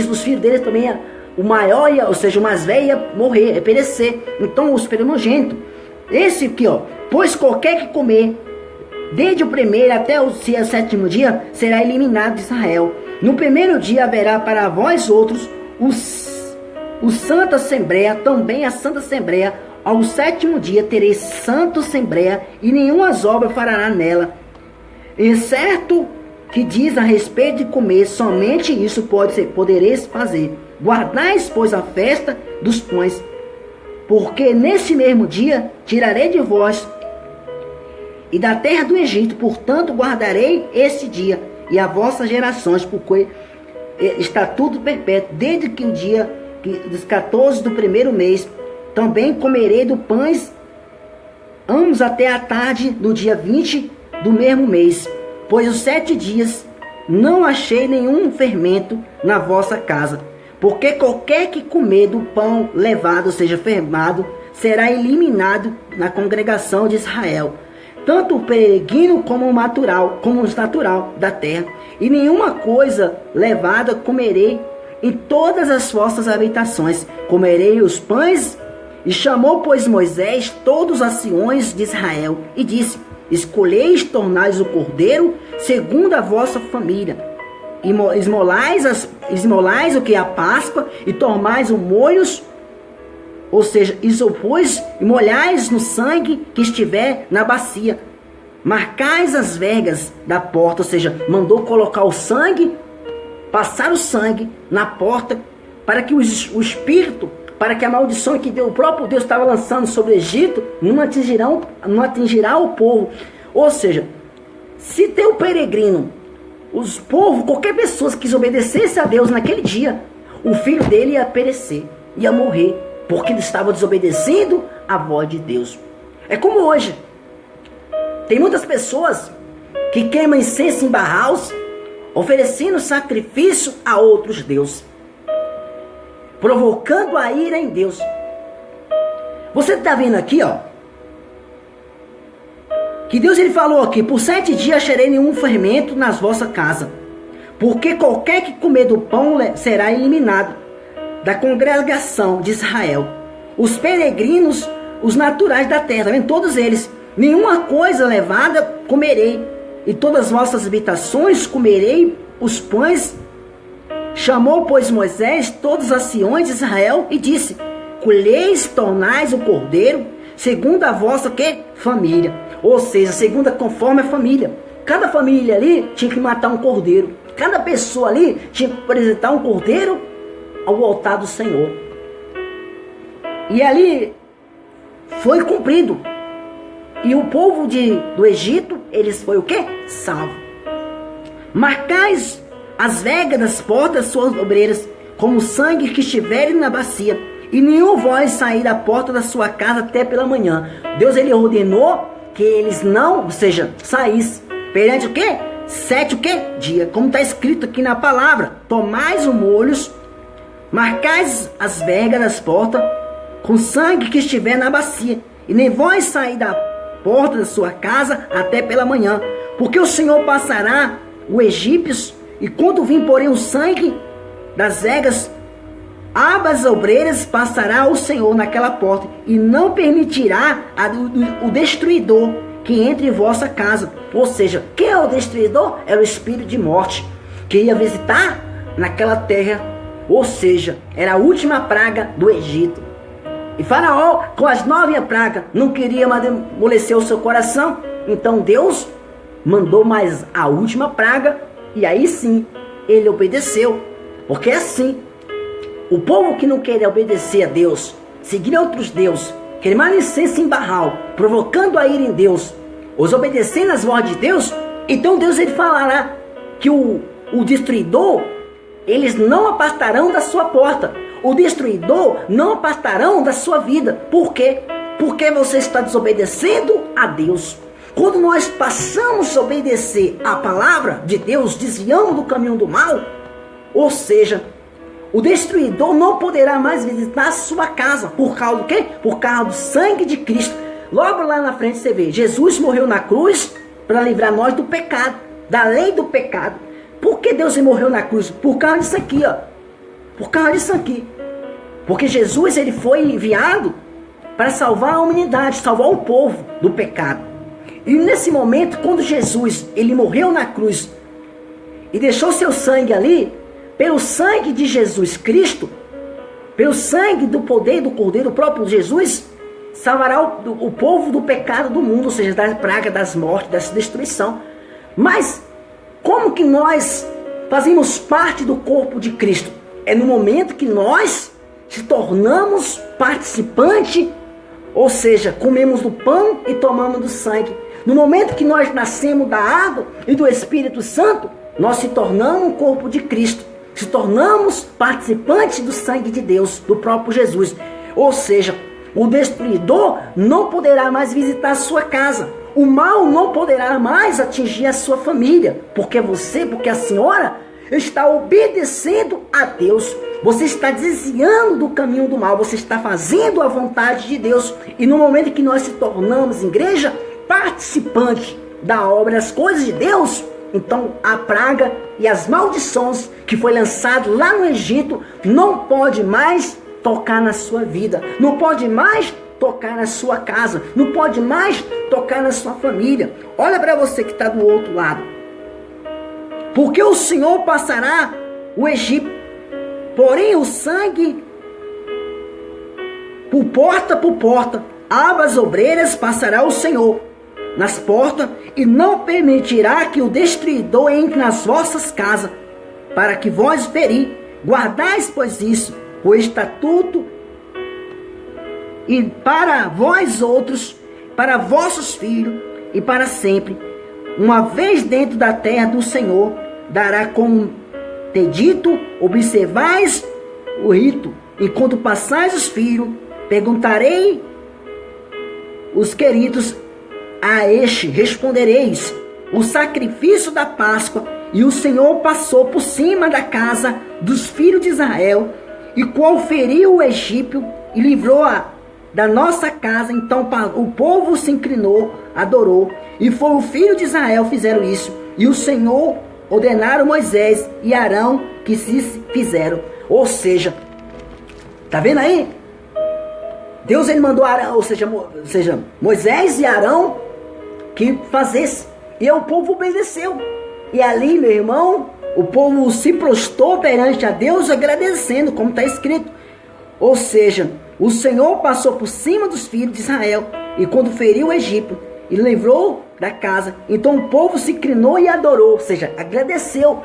os filhos deles também, o maior, ou seja, o mais velho ia morrer, ia perecer. Então os primogênitos, esse aqui, pois qualquer que comer desde o primeiro até o 7º dia será eliminado de Israel. No primeiro dia haverá para vós outros o Santa Assembleia, também a Santa Assembleia. Ao 7º dia tereis Santa Assembleia, e nenhuma obra fará nela. E certo que diz a respeito de comer, somente isso podereis fazer. Guardais, pois, a festa dos pães, porque nesse mesmo dia tirarei de vós e da terra do Egito. Portanto, guardarei esse dia e a vossas gerações, porque está tudo perpétuo, desde que o dia dos 14 do primeiro mês. Também comerei do pães ambos até a tarde do dia 20 do mesmo mês, pois os 7 dias não achei nenhum fermento na vossa casa. Porque qualquer que comer do pão levado, ou seja, fermado, será eliminado na congregação de Israel, tanto o peregrino como o natural da terra. E nenhuma coisa levada comerei em todas as vossas habitações. Comerei os pães. E chamou, pois, Moisés todos os anciões de Israel e disse: escolheis, tornais o cordeiro segundo a vossa família, e esmolais o que é a Páscoa, e tomais o molhos, ou seja, isopôs, e molhais no sangue que estiver na bacia. Marcais as vergas da porta, ou seja, mandou colocar o sangue, passar o sangue na porta, para que o espírito, para que a maldição que o próprio Deus estava lançando sobre o Egito não atingirá o povo. Ou seja, se tem o peregrino, os povos, qualquer pessoa que quis obedecesse a Deus naquele dia, o filho dele ia perecer, ia morrer, porque ele estava desobedecendo a voz de Deus. É como hoje, tem muitas pessoas que queimam incenso em barraus, oferecendo sacrifício a outros deuses, provocando a ira em Deus. Você está vendo aqui, que Deus ele falou aqui: por 7 dias acharei nenhum fermento nas vossas casas, porque qualquer que comer do pão será eliminado da congregação de Israel. Os peregrinos, os naturais da terra, tá vendo? Todos eles, nenhuma coisa levada comerei, e todas as vossas habitações comerei os pães. Chamou, pois, Moisés todos os anciões de Israel e disse: colheis, tornais o cordeiro segundo a vossa família. Ou seja, segundo conforme a família. Cada família ali tinha que matar um cordeiro. Cada pessoa ali tinha que apresentar um cordeiro ao altar do Senhor. E ali foi cumprido. E o povo do Egito, eles foi o quê? Salvo. Marcais as vegas das portas suas obreiras, como o sangue que estiverem na bacia, e nenhum vós sair da porta da sua casa até pela manhã. Deus ele ordenou que eles não, ou seja, saíssem perante o quê? 7 dia, como está escrito aqui na palavra: tomais os molhos, marcais as vegas das portas com sangue que estiver na bacia, e nem vós sair da porta da sua casa até pela manhã, porque o Senhor passará os egípcios, e quando vim porém o sangue das egas, abas obreiras, passará o Senhor naquela porta, e não permitirá o destruidor que entre em vossa casa. Ou seja, quem é o destruidor? Era o espírito de morte, que ia visitar naquela terra. Ou seja, era a última praga do Egito. E Faraó, com as 9 pragas, não queria mais amolecer o seu coração. Então Deus mandou mais a última praga, e aí sim, ele obedeceu. Porque assim, o povo que não queria obedecer a Deus, seguir outros deuses, permanecesse em Baal, provocando a ira em Deus, os obedecendo às vozes de Deus, então Deus ele falará que o destruidor, eles não afastarão da sua porta. O destruidor não afastarão da sua vida. Por quê? Porque você está desobedecendo a Deus. Quando nós passamos a obedecer a palavra de Deus, desviamos do caminho do mal, ou seja, o destruidor não poderá mais visitar a sua casa. Por causa do quê? Por causa do sangue de Cristo. Logo lá na frente você vê, Jesus morreu na cruz para livrar nós do pecado, da lei do pecado. Por que Deus morreu na cruz? Por causa disso aqui, ó. Por causa disso aqui. Porque Jesus ele foi enviado para salvar a humanidade, salvar o povo do pecado. E nesse momento, quando Jesus ele morreu na cruz e deixou seu sangue ali, pelo sangue de Jesus Cristo, pelo sangue do poder do Cordeiro, do próprio Jesus, salvará o povo do pecado do mundo, ou seja, da praga, das mortes, dessa destruição. Mas como que nós fazemos parte do corpo de Cristo? É no momento que nós se tornamos participante, ou seja, comemos do pão e tomamos do sangue. No momento que nós nascemos da água e do Espírito Santo, nós se tornamos o corpo de Cristo. Se tornamos participantes do sangue de Deus, do próprio Jesus. Ou seja, o destruidor não poderá mais visitar a sua casa. O mal não poderá mais atingir a sua família. Porque a senhora está obedecendo a Deus. Você está desviando do caminho do mal. Você está fazendo a vontade de Deus. E no momento que nós se tornamos igreja, participante da obra, das coisas de Deus, então a praga e as maldições que foi lançado lá no Egito não pode mais tocar na sua vida, não pode mais tocar na sua casa, não pode mais tocar na sua família. Olha para você que está do outro lado. Porque o Senhor passará o Egito, porém o sangue por porta, abas obreiras passará o Senhor nas portas, e não permitirá que o destruidor entre nas vossas casas, para que vós feri. Guardais, pois, isso, o estatuto, e para vós outros, para vossos filhos, e para sempre, uma vez dentro da terra do Senhor, dará como te dito, observais o rito, enquanto passais os filhos, perguntarei os queridos a este, respondereis, o sacrifício da Páscoa, e o Senhor passou por cima da casa dos filhos de Israel, e qual feriu o egípcio, e livrou-a da nossa casa. Então o povo se inclinou, adorou, e foi o filho de Israel fizeram isso, e o Senhor ordenaram Moisés e Arão que se fizeram. Ou seja, tá vendo aí? Deus ele mandou Arão, ou seja, Moisés e Arão que fazesse, e o povo obedeceu. E ali, meu irmão, o povo se prostrou perante a Deus agradecendo, como está escrito. Ou seja, o Senhor passou por cima dos filhos de Israel, e quando feriu o Egito e livrou da casa, então o povo se inclinou e adorou, ou seja, agradeceu,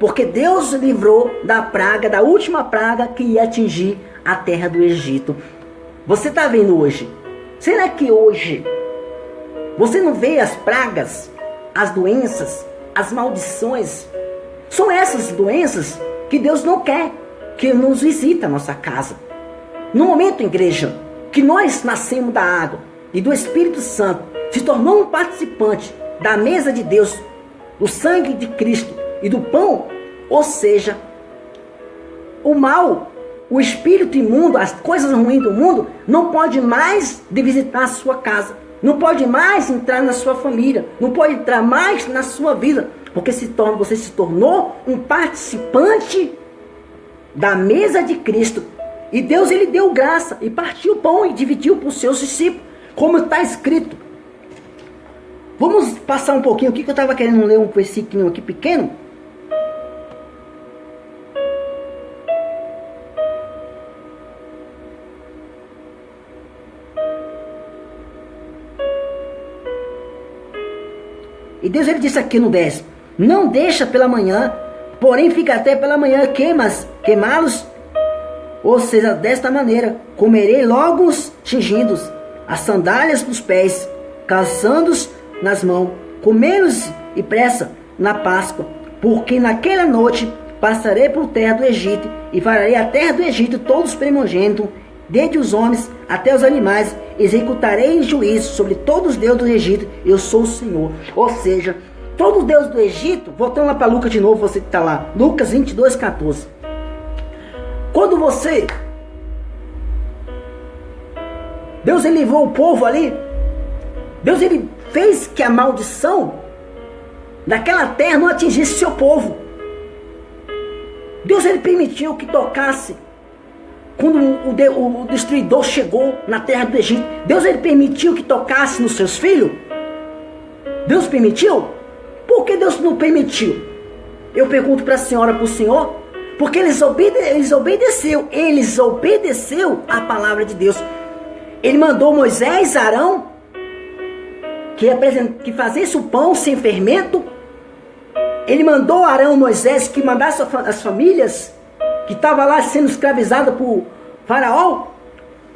porque Deus livrou da praga, da última praga que ia atingir a terra do Egito. Você está vendo hoje? Será que hoje você não vê as pragas, as doenças, as maldições? São essas doenças que Deus não quer que nos visite a nossa casa. No momento, igreja, que nós nascemos da água e do Espírito Santo, se tornou um participante da mesa de Deus, do sangue de Cristo e do pão, ou seja, o mal, o espírito imundo, as coisas ruins do mundo, não pode mais visitar a sua casa. Não pode mais entrar na sua família, não pode entrar mais na sua vida. Porque você se tornou um participante da mesa de Cristo. E Deus, ele deu graça e partiu o pão e dividiu para os seus discípulos, como está escrito. Vamos passar um pouquinho aqui, que eu estava querendo ler um versículo aqui pequeno. E Deus, ele disse aqui no 10: não deixa pela manhã, porém fica até pela manhã queimá-los. Ou seja, desta maneira, comerei logo os tingidos, as sandálias dos pés, calçando-os nas mãos, comê-los e pressa na Páscoa, porque naquela noite passarei por terra do Egito, e farei a terra do Egito todos os primogênitos, desde os homens até os animais, executarei juízo sobre todos os deuses do Egito, eu sou o Senhor. Ou seja, todo Deus do Egito, voltando lá para Lucas de novo, você que está lá, Lucas 22, 14. Quando Deus, ele levou o povo ali, Deus, ele fez que a maldição daquela terra não atingisse seu povo. Deus, ele permitiu que tocasse. Quando o destruidor chegou na terra do Egito, Deus, ele permitiu que tocasse nos seus filhos? Deus permitiu? Por que Deus não permitiu? Eu pergunto para a senhora, para o senhor. Porque eles obedeceu a palavra de Deus. Ele mandou Moisés, Arão, que fazesse o pão sem fermento. Ele mandou Arão, Moisés, que mandasse as famílias que estavam lá sendo escravizadas por Faraó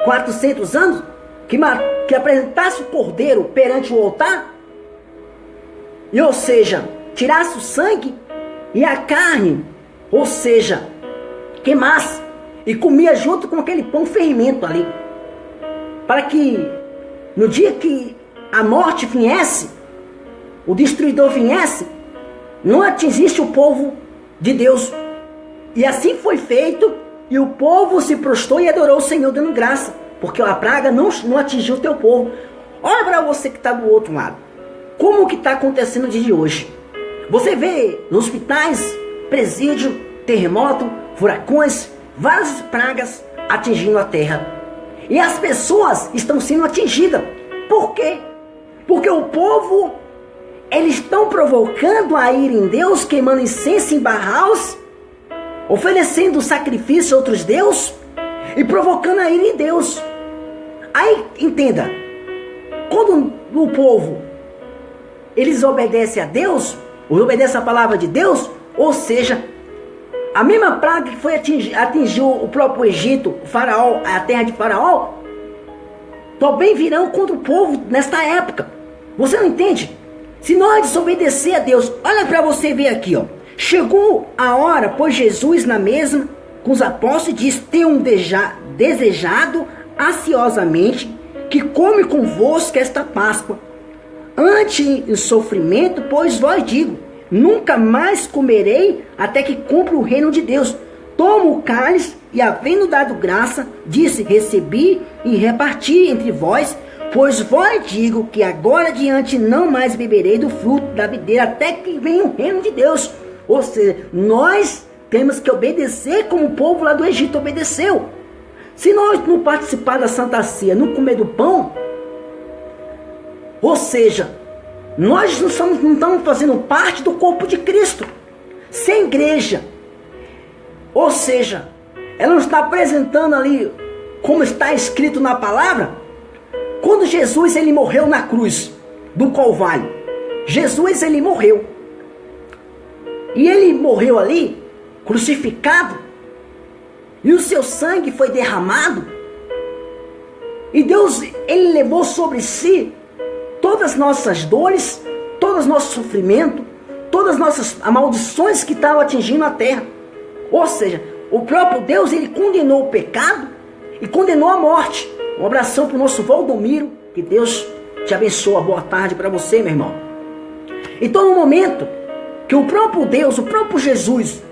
400 anos, que apresentasse o cordeiro perante o altar, e, ou seja, tirasse o sangue e a carne, ou seja, queimasse e comia junto com aquele pão fermento ali, para que no dia que a morte viesse, o destruidor viesse, não atingisse o povo de Deus. E assim foi feito, e o povo se prostrou e adorou o Senhor dando graça, porque a praga não atingiu o teu povo. Olha para você que está do outro lado, como que está acontecendo no dia de hoje. Você vê nos hospitais, presídio, terremoto, furacões, várias pragas atingindo a terra. E as pessoas estão sendo atingidas. Por quê? Porque o povo, eles estão provocando a ira em Deus, queimando incenso em Baals, oferecendo sacrifício a outros deuses e provocando a ira em Deus. Aí, entenda, quando o povo, eles obedecem a Deus, ou obedecem a palavra de Deus, ou seja, a mesma praga que foi atingiu o próprio Egito, o Faraó, a terra de Faraó, também virão contra o povo nesta época. Você não entende? Se nós desobedecer a Deus, olha para você ver aqui, ó. Chegou a hora, pois Jesus na mesa com os apóstolos diz: tenho desejado ansiosamente que come convosco esta Páscoa, antes em sofrimento, pois vós digo, nunca mais comerei até que cumpra o reino de Deus. Tomo o cálice e, havendo dado graça, disse: recebi e reparti entre vós, pois vós digo que agora adiante não mais beberei do fruto da videira até que venha o reino de Deus. Ou seja, nós temos que obedecer como o povo lá do Egito obedeceu. Se nós não participar da Santa Ceia, não comer do pão, ou seja, nós não estamos fazendo parte do corpo de Cristo. Se a igreja, ou seja, ela não está apresentando ali como está escrito na palavra, quando Jesus ele morreu na cruz do Calvário, Jesus ele morreu, e ele morreu ali, crucificado, e o seu sangue foi derramado, e Deus ele levou sobre si todas as nossas dores, todos os nossos sofrimentos, todas as nossas maldições que estavam atingindo a terra. Ou seja, o próprio Deus ele condenou o pecado e condenou a morte. Um abração para o nosso Valdomiro, que Deus te abençoe. Boa tarde para você, meu irmão. Então, no momento que o próprio Deus, o próprio Jesus,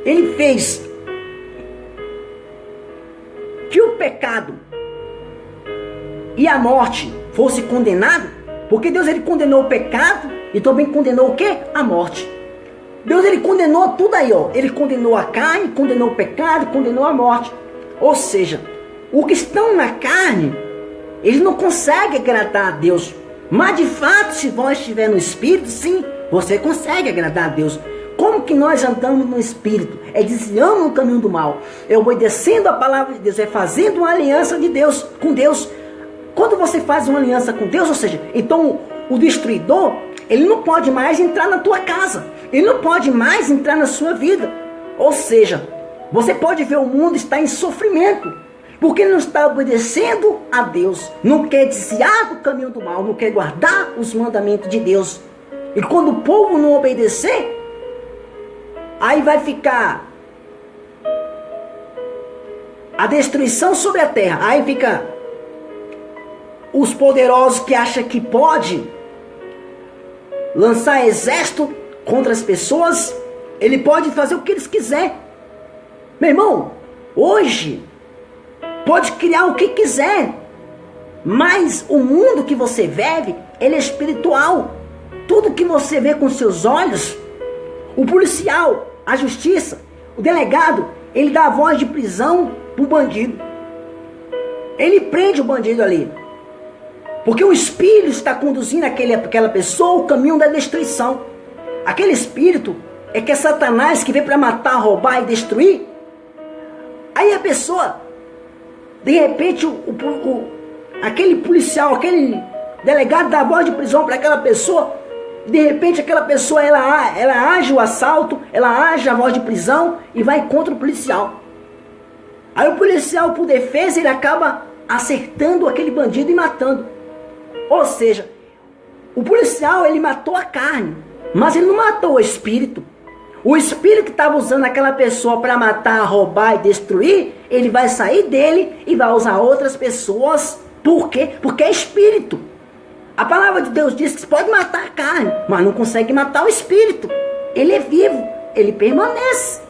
ele fez que o pecado e a morte fosse condenado, porque Deus ele condenou o pecado e também condenou o quê? A morte. Deus, ele condenou tudo aí, ó. Ele condenou a carne, condenou o pecado, condenou a morte. Ou seja, os que estão na carne, eles não conseguem agradar a Deus. Mas de fato, se você estiver no Espírito, sim, você consegue agradar a Deus. Como que nós andamos no Espírito? É desviando no caminho do mal, é obedecendo a palavra de Deus, é fazendo uma aliança de Deus com Deus. Quando você faz uma aliança com Deus, ou seja, então o destruidor, ele não pode mais entrar na tua casa, ele não pode mais entrar na sua vida. Ou seja, você pode ver o mundo está em sofrimento, porque não está obedecendo a Deus, não quer desviar do caminho do mal, não quer guardar os mandamentos de Deus. E quando o povo não obedecer, aí vai ficar a destruição sobre a terra. Aí fica os poderosos que acham que pode lançar exército contra as pessoas. Ele pode fazer o que eles quiser. Meu irmão, hoje pode criar o que quiser, mas o mundo que você vive, ele é espiritual. Tudo que você vê com seus olhos, o policial, a justiça, o delegado, ele dá a voz de prisão para o bandido. Ele prende o bandido ali, porque o espírito está conduzindo aquela pessoa ao caminho da destruição. Aquele espírito é que é Satanás, que vem para matar, roubar e destruir. Aí a pessoa, de repente, aquele policial, aquele delegado dá a voz de prisão para aquela pessoa. De repente aquela pessoa, ela age o assalto, ela age a voz de prisão e vai contra o policial. Aí o policial, por defesa, ele acaba acertando aquele bandido e matando. Ou seja, o policial, ele matou a carne, mas ele não matou o espírito. O espírito que estava usando aquela pessoa para matar, roubar e destruir, ele vai sair dele e vai usar outras pessoas. Por quê? Porque é espírito. A palavra de Deus diz que pode matar a carne, mas não consegue matar o espírito. Ele é vivo, ele permanece.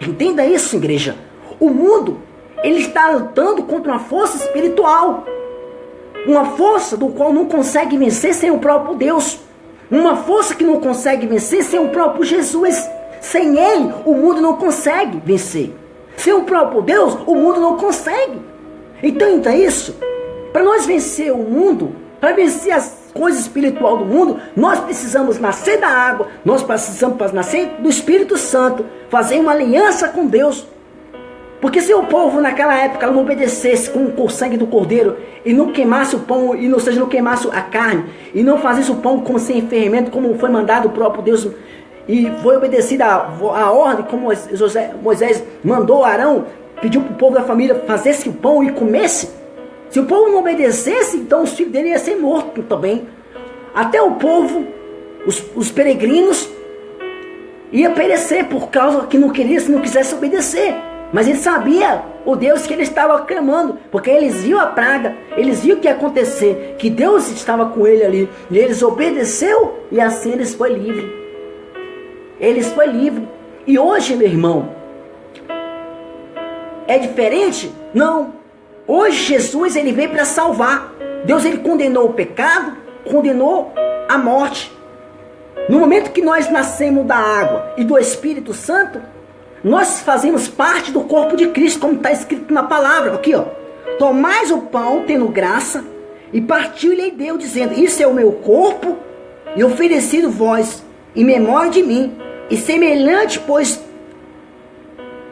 Entenda isso, igreja. O mundo, ele está lutando contra uma força espiritual. Uma força do qual não consegue vencer sem o próprio Deus. Uma força que não consegue vencer sem o próprio Jesus. Sem ele, o mundo não consegue vencer. Sem o próprio Deus, o mundo não consegue. Então, entenda isso. Para nós vencer o mundo, para vencer as coisas espirituais do mundo, nós precisamos nascer da água, nós precisamos nascer do Espírito Santo, fazer uma aliança com Deus. Porque se o povo naquela época não obedecesse com o sangue do cordeiro e não queimasse o pão, e ou seja, não queimasse a carne, e não fazesse o pão sem fermento, como foi mandado o próprio Deus, e foi obedecida a ordem, como Moisés mandou Arão, pediu para o povo da família fazesse o pão e comesse. Se o povo não obedecesse, então os filhos dele iam ser mortos também. Até o povo, os peregrinos, ia perecer por causa que não queria, se não quisesse obedecer. Mas ele sabia o Deus que ele estava clamando, porque eles viam a praga, eles viam o que ia acontecer, que Deus estava com ele ali. E eles obedeceu e assim eles foram livres. Eles foram livres. E hoje, meu irmão, é diferente? Não. Hoje Jesus, ele veio para salvar. Deus, ele condenou o pecado, condenou a morte. No momento que nós nascemos da água e do Espírito Santo, nós fazemos parte do corpo de Cristo, como está escrito na palavra. Aqui, ó. Tomais o pão, tendo graça, e partiu-lhe e deu, dizendo: isso é o meu corpo, e oferecido vós, em memória de mim. E semelhante, pois,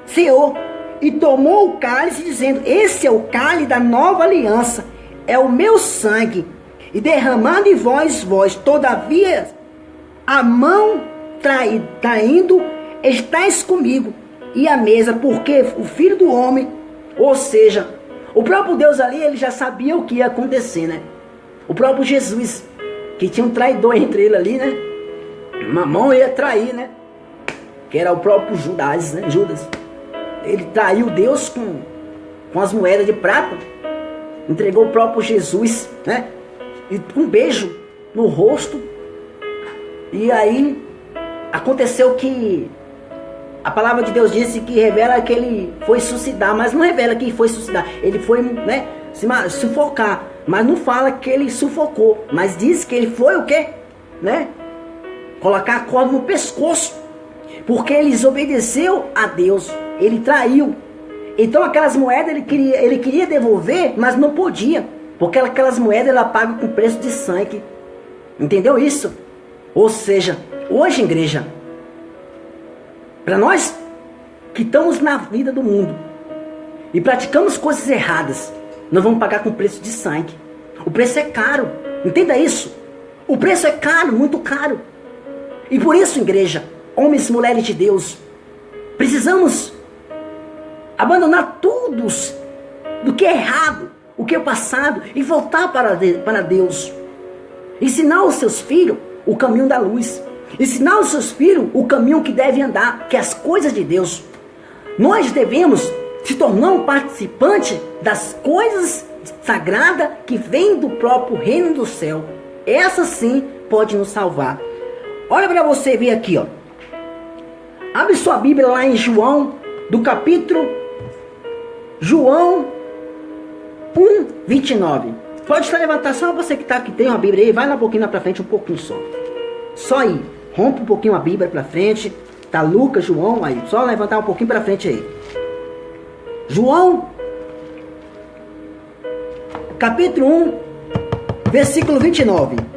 Senhor, e tomou o cálice, dizendo: esse é o cálice da nova aliança, é o meu sangue, e derramado em vós, todavia, a mão traindo, estáis comigo, e a mesa, porque o Filho do Homem, ou seja, o próprio Deus ali, ele já sabia o que ia acontecer, né? O próprio Jesus, que tinha um traidor entre ele ali, né? Uma mão ia trair, né? Que era o próprio Judas, né? Judas. Ele traiu Deus com as moedas de prata. Entregou o próprio Jesus, né? E um beijo no rosto. E aí aconteceu que a palavra de Deus disse que revela que ele foi suicidar, mas não revela que foi suicidar. Ele foi, né, sufocar, mas não fala que ele sufocou, mas diz que ele foi o quê? Né? colocar a corda no pescoço, porque ele desobedeceu a Deus, ele traiu. Então aquelas moedas ele queria devolver, mas não podia, porque aquelas moedas ela paga com preço de sangue. Entendeu isso? Ou seja, hoje, igreja, para nós que estamos na vida do mundo e praticamos coisas erradas, nós vamos pagar com preço de sangue. O preço é caro, entenda isso. O preço é caro, muito caro. E por isso, igreja, homens e mulheres de Deus, precisamos abandonar tudo do que é errado, o que é passado, e voltar para Deus. Ensinar os seus filhos o caminho da luz. Ensinar os seus filhos o caminho que devem andar, que é as coisas de Deus. Nós devemos se tornar um participante das coisas sagradas que vêm do próprio reino do céu. Essa sim pode nos salvar. Olha para você ver aqui, ó. Abre sua Bíblia lá em João, do capítulo João 1:29. Pode estar levantando, só você que tem uma Bíblia aí, vai lá um pouquinho lá para frente, um pouquinho só. Só aí, rompe um pouquinho a Bíblia para frente. Tá Lucas, João, aí, só levantar um pouquinho para frente aí. João, capítulo 1, versículo 29.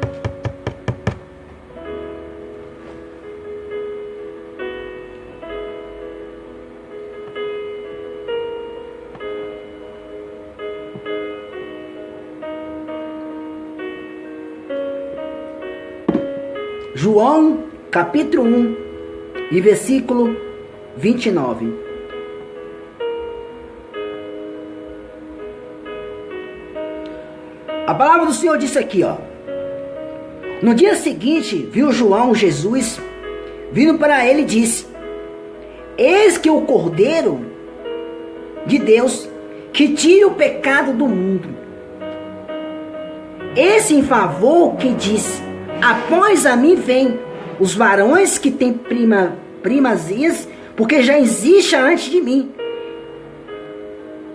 João, capítulo 1, e versículo 29. A palavra do Senhor disse aqui, ó. No dia seguinte, viu João Jesus vindo para ele e disse: Eis que o Cordeiro de Deus que tira o pecado do mundo. Esse em favor que disse: Após a mim vem os varões que têm primazias, porque já existe antes de mim.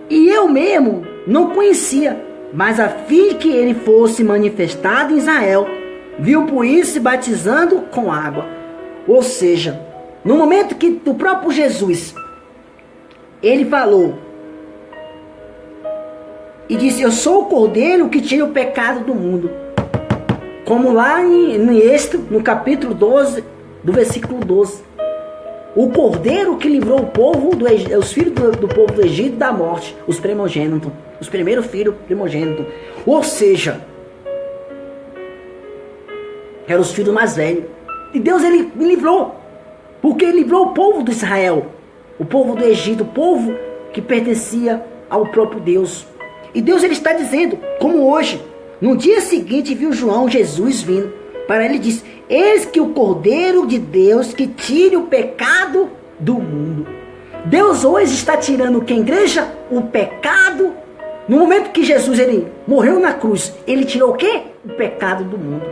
E eu mesmo não conhecia, mas a fim de que ele fosse manifestado em Israel, viu por isso se batizando com água. Ou seja, no momento que o próprio Jesus, ele falou e disse: Eu sou o Cordeiro que tira o pecado do mundo. Como lá em Êxodo, no capítulo 12, do versículo 12. O Cordeiro que livrou o povo, os filhos do povo do Egito da morte, os primogênitos, os primeiros filhos primogênitos. Ou seja, eram os filhos mais velhos. E Deus ele livrou, porque ele livrou o povo de Israel, o povo do Egito, o povo que pertencia ao próprio Deus. E Deus ele está dizendo, como hoje, no dia seguinte viu João Jesus vindo para ele e disse: Eis que o Cordeiro de Deus que tire o pecado do mundo. Deus hoje está tirando o que, igreja? O pecado. No momento que Jesus ele morreu na cruz, ele tirou o que? O pecado do mundo.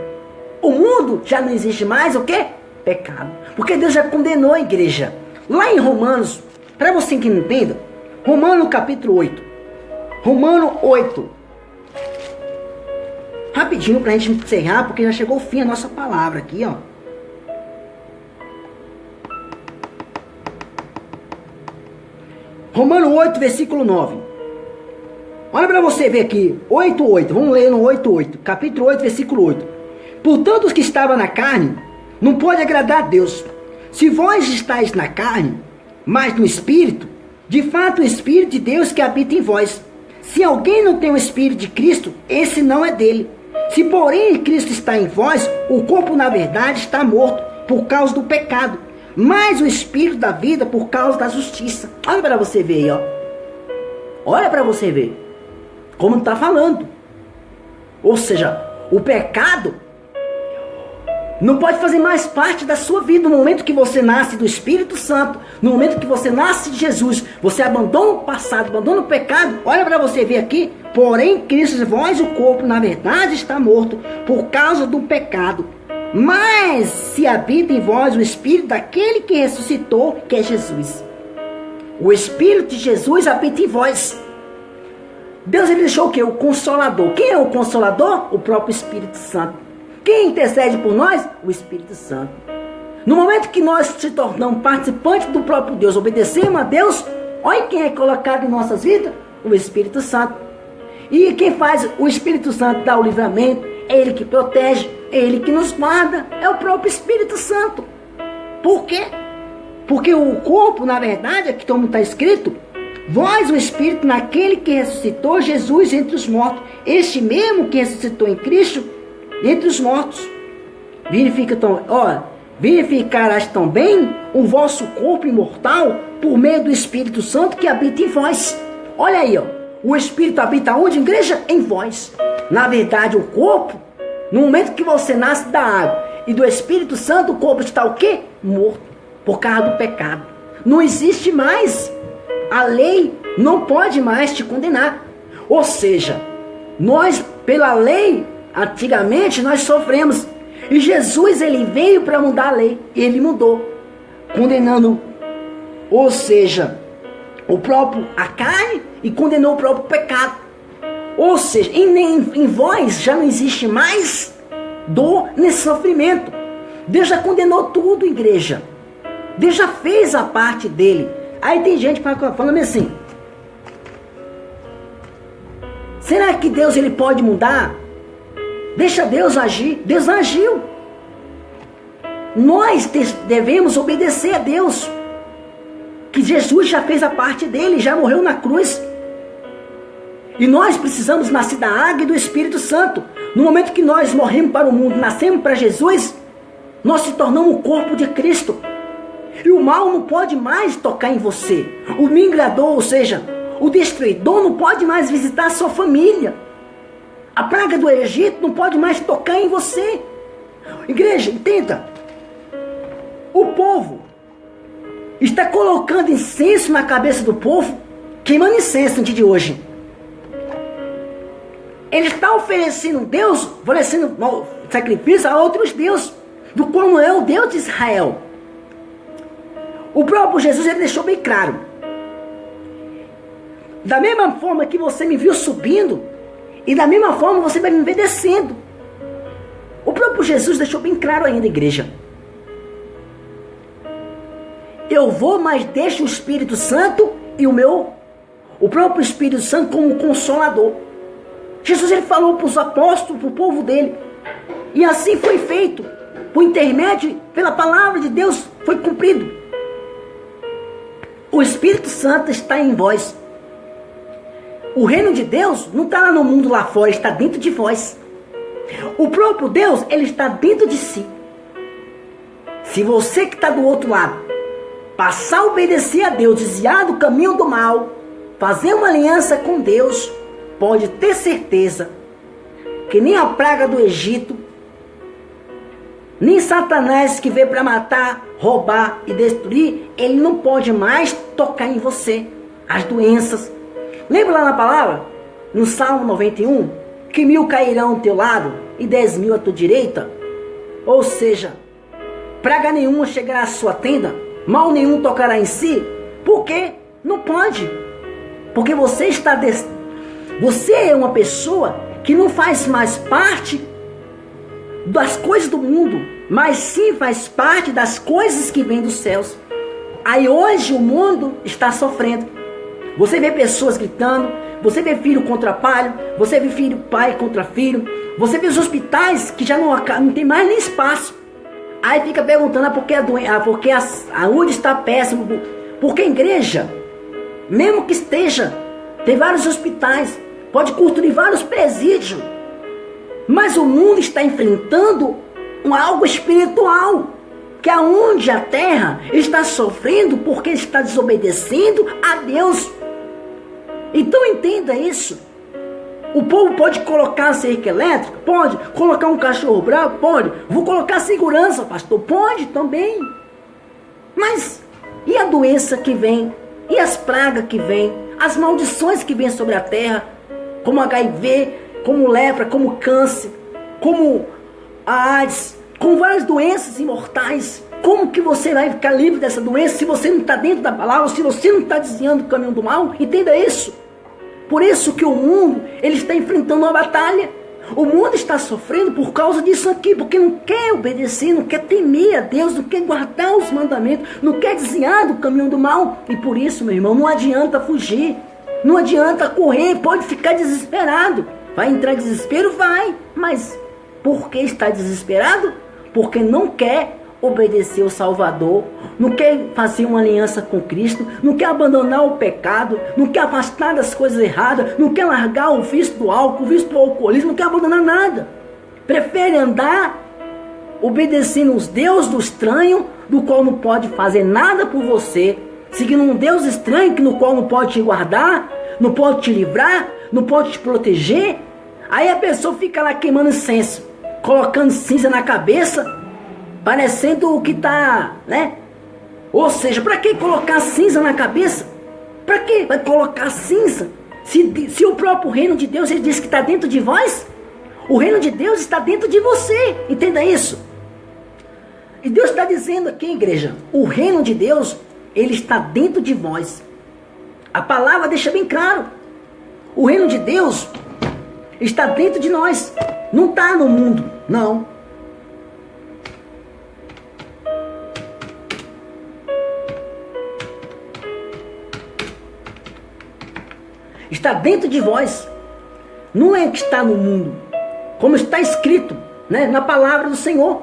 O mundo já não existe mais o que? Pecado. Porque Deus já condenou a igreja. Lá em Romanos, para você que não entenda, Romanos capítulo 8. Romanos 8. Rapidinho para a gente encerrar, porque já chegou o fim a nossa palavra aqui, ó. Romanos 8, versículo 9. Olha para você ver aqui, 8:8. Vamos ler no 8:8. Capítulo 8, versículo 8. Portanto, os que estavam na carne não pode agradar a Deus. Se vós estáis na carne, mas no Espírito, de fato o Espírito de Deus que habita em vós. Se alguém não tem o Espírito de Cristo, esse não é dele. Se porém Cristo está em vós, o corpo na verdade está morto por causa do pecado, mas o Espírito da vida por causa da justiça. Olha para você ver aí, ó. Olha para você ver como está falando. Ou seja, o pecado não pode fazer mais parte da sua vida. No momento que você nasce do Espírito Santo, no momento que você nasce de Jesus, você abandona o passado, abandona o pecado. Olha para você ver aqui. Porém, Cristo em vós, o corpo, na verdade, está morto por causa do pecado. Mas se habita em vós o Espírito daquele que ressuscitou, que é Jesus. O Espírito de Jesus habita em vós. Deus ele deixou o quê? O Consolador. Quem é o Consolador? O próprio Espírito Santo. Quem intercede por nós? O Espírito Santo. No momento que nós se tornamos participantes do próprio Deus, obedecemos a Deus, olha quem é colocado em nossas vidas? O Espírito Santo. E quem faz o Espírito Santo dar o livramento, é Ele que protege, é Ele que nos guarda, é o próprio Espírito Santo. Por quê? Porque o corpo, na verdade, aqui como está escrito, vós o Espírito naquele que ressuscitou Jesus entre os mortos, este mesmo que ressuscitou em Cristo entre os mortos. Verificarás também o vosso corpo imortal por meio do Espírito Santo que habita em vós. Olha aí, ó. O Espírito habita onde, igreja? Em vós. Na verdade, o corpo, no momento que você nasce da água e do Espírito Santo, o corpo está o quê? Morto, por causa do pecado. Não existe mais. A lei não pode mais te condenar. Ou seja, nós, pela lei, antigamente, nós sofremos. E Jesus, ele veio para mudar a lei. E ele mudou, condenando, ou seja, a carne, e condenou o próprio pecado. Ou seja, em vós já não existe mais dor nesse sofrimento. Deus já condenou tudo, igreja. Deus já fez a parte dele. Aí tem gente falando assim: será que Deus ele pode mudar? Deixa Deus agir. Deus agiu. Nós devemos obedecer a Deus, que Jesus já fez a parte dele, já morreu na cruz. E nós precisamos nascer da água e do Espírito Santo. No momento que nós morremos para o mundo, nascemos para Jesus, nós se tornamos o corpo de Cristo. E o mal não pode mais tocar em você. O migrador, ou seja, o destruidor não pode mais visitar a sua família. A praga do Egito não pode mais tocar em você. Igreja, entenda. O povo está colocando incenso na cabeça do povo, queimando incenso no dia de hoje. Ele está oferecendo sacrifício a outros deuses, do qual não é o Deus de Israel. O próprio Jesus ele deixou bem claro: da mesma forma que você me viu subindo, e da mesma forma você vai me ver descendo. O próprio Jesus deixou bem claro ainda, igreja: eu vou, mas deixo o Espírito Santo e o próprio Espírito Santo como consolador. Jesus ele falou para os apóstolos, para o povo dele, e assim foi feito. Por intermédio, pela palavra de Deus, foi cumprido. O Espírito Santo está em vós. O reino de Deus não está lá no mundo lá fora, está dentro de vós. O próprio Deus, ele está dentro de si. Se você que está do outro lado passar a obedecer a Deus, desviar do caminho do mal, fazer uma aliança com Deus, pode ter certeza que nem a praga do Egito, nem Satanás que veio para matar, roubar e destruir, ele não pode mais tocar em você. As doenças. Lembra lá na palavra, no Salmo 91, que 1000 cairão ao teu lado e 10.000 à tua direita? Ou seja, praga nenhuma chegará à sua tenda, mal nenhum tocará em si. Por quê? Não pode. Porque você é uma pessoa que não faz mais parte das coisas do mundo, mas sim faz parte das coisas que vêm dos céus. Aí hoje o mundo está sofrendo. Você vê pessoas gritando, você vê filho contra pai, você vê pai contra filho, você vê os hospitais que já não tem mais nem espaço. Aí fica perguntando porque a saúde está péssima. Porque a igreja, mesmo que esteja, tem vários hospitais, pode construir vários presídios, mas o mundo está enfrentando algo espiritual, que é onde a terra está sofrendo porque está desobedecendo a Deus. Então entenda isso. O povo pode colocar cerca elétrica? Pode. Colocar um cachorro bravo? Pode. Vou colocar segurança, pastor? Pode também. Mas e a doença que vem? E as pragas que vêm? As maldições que vêm sobre a terra? Como HIV, como lepra, como câncer, como a AIDS, com várias doenças imortais. Como que você vai ficar livre dessa doença se você não está dentro da palavra, se você não está desviando do caminho do mal? Entenda isso. Por isso que o mundo ele está enfrentando uma batalha. O mundo está sofrendo por causa disso aqui, porque não quer obedecer, não quer temer a Deus, não quer guardar os mandamentos, não quer desviar do caminho do mal. E por isso, meu irmão, não adianta fugir, não adianta correr, pode ficar desesperado. Vai entrar em desespero? Vai. Mas por que está desesperado? Porque não quer obedecer o Salvador, não quer fazer uma aliança com Cristo, não quer abandonar o pecado, não quer afastar das coisas erradas, não quer largar o vício do álcool, o vício do alcoolismo, não quer abandonar nada. Prefere andar obedecendo os deuses do estranho, do qual não pode fazer nada por você, seguindo um Deus estranho no qual não pode te guardar, não pode te livrar, não pode te proteger. Aí a pessoa fica lá queimando incenso, colocando cinza na cabeça, parecendo o que está, né? Ou seja, para que colocar cinza na cabeça? Para que vai colocar cinza? Se o próprio reino de Deus, ele diz que está dentro de vós, o reino de Deus está dentro de você. Entenda isso. E Deus está dizendo aqui, igreja, o reino de Deus, ele está dentro de vós. A palavra deixa bem claro. O reino de Deus está dentro de nós. Não está no mundo, não. Está dentro de vós. Não é que está no mundo. Como está escrito, né, na palavra do Senhor.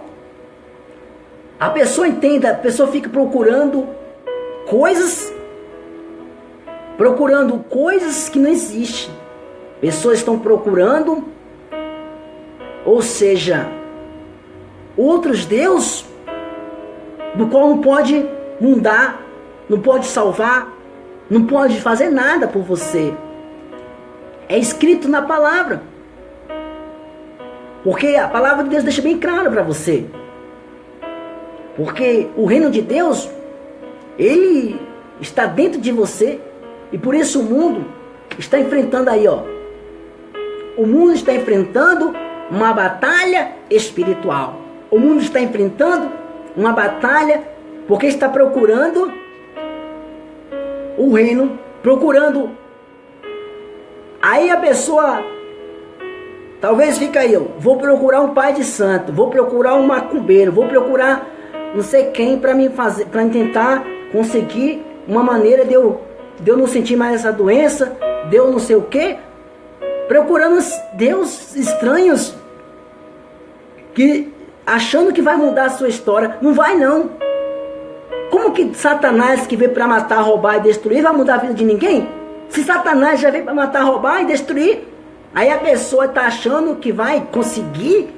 A pessoa entenda, a pessoa fica procurando coisas que não existem. Pessoas estão procurando, ou seja, outros deuses, do qual não pode mudar, não pode salvar, não pode fazer nada por você. É escrito na palavra. Porque a palavra de Deus deixa bem claro para você. Porque o reino de Deus, ele está dentro de você. E por isso o mundo está enfrentando aí, ó. O mundo está enfrentando uma batalha espiritual. O mundo está enfrentando uma batalha porque está procurando o reino, procurando. Aí a pessoa talvez fica aí, eu vou procurar um pai de santo, vou procurar um macumbeiro, vou procurar não sei quem para me fazer, para tentar conseguir uma maneira de eu não sentir mais essa doença, de eu não sei o quê, procurando deuses estranhos, que achando que vai mudar a sua história. Não vai não. Como que Satanás, que veio para matar, roubar e destruir, vai mudar a vida de ninguém? Se Satanás já veio para matar, roubar e destruir, aí a pessoa está achando que vai conseguir.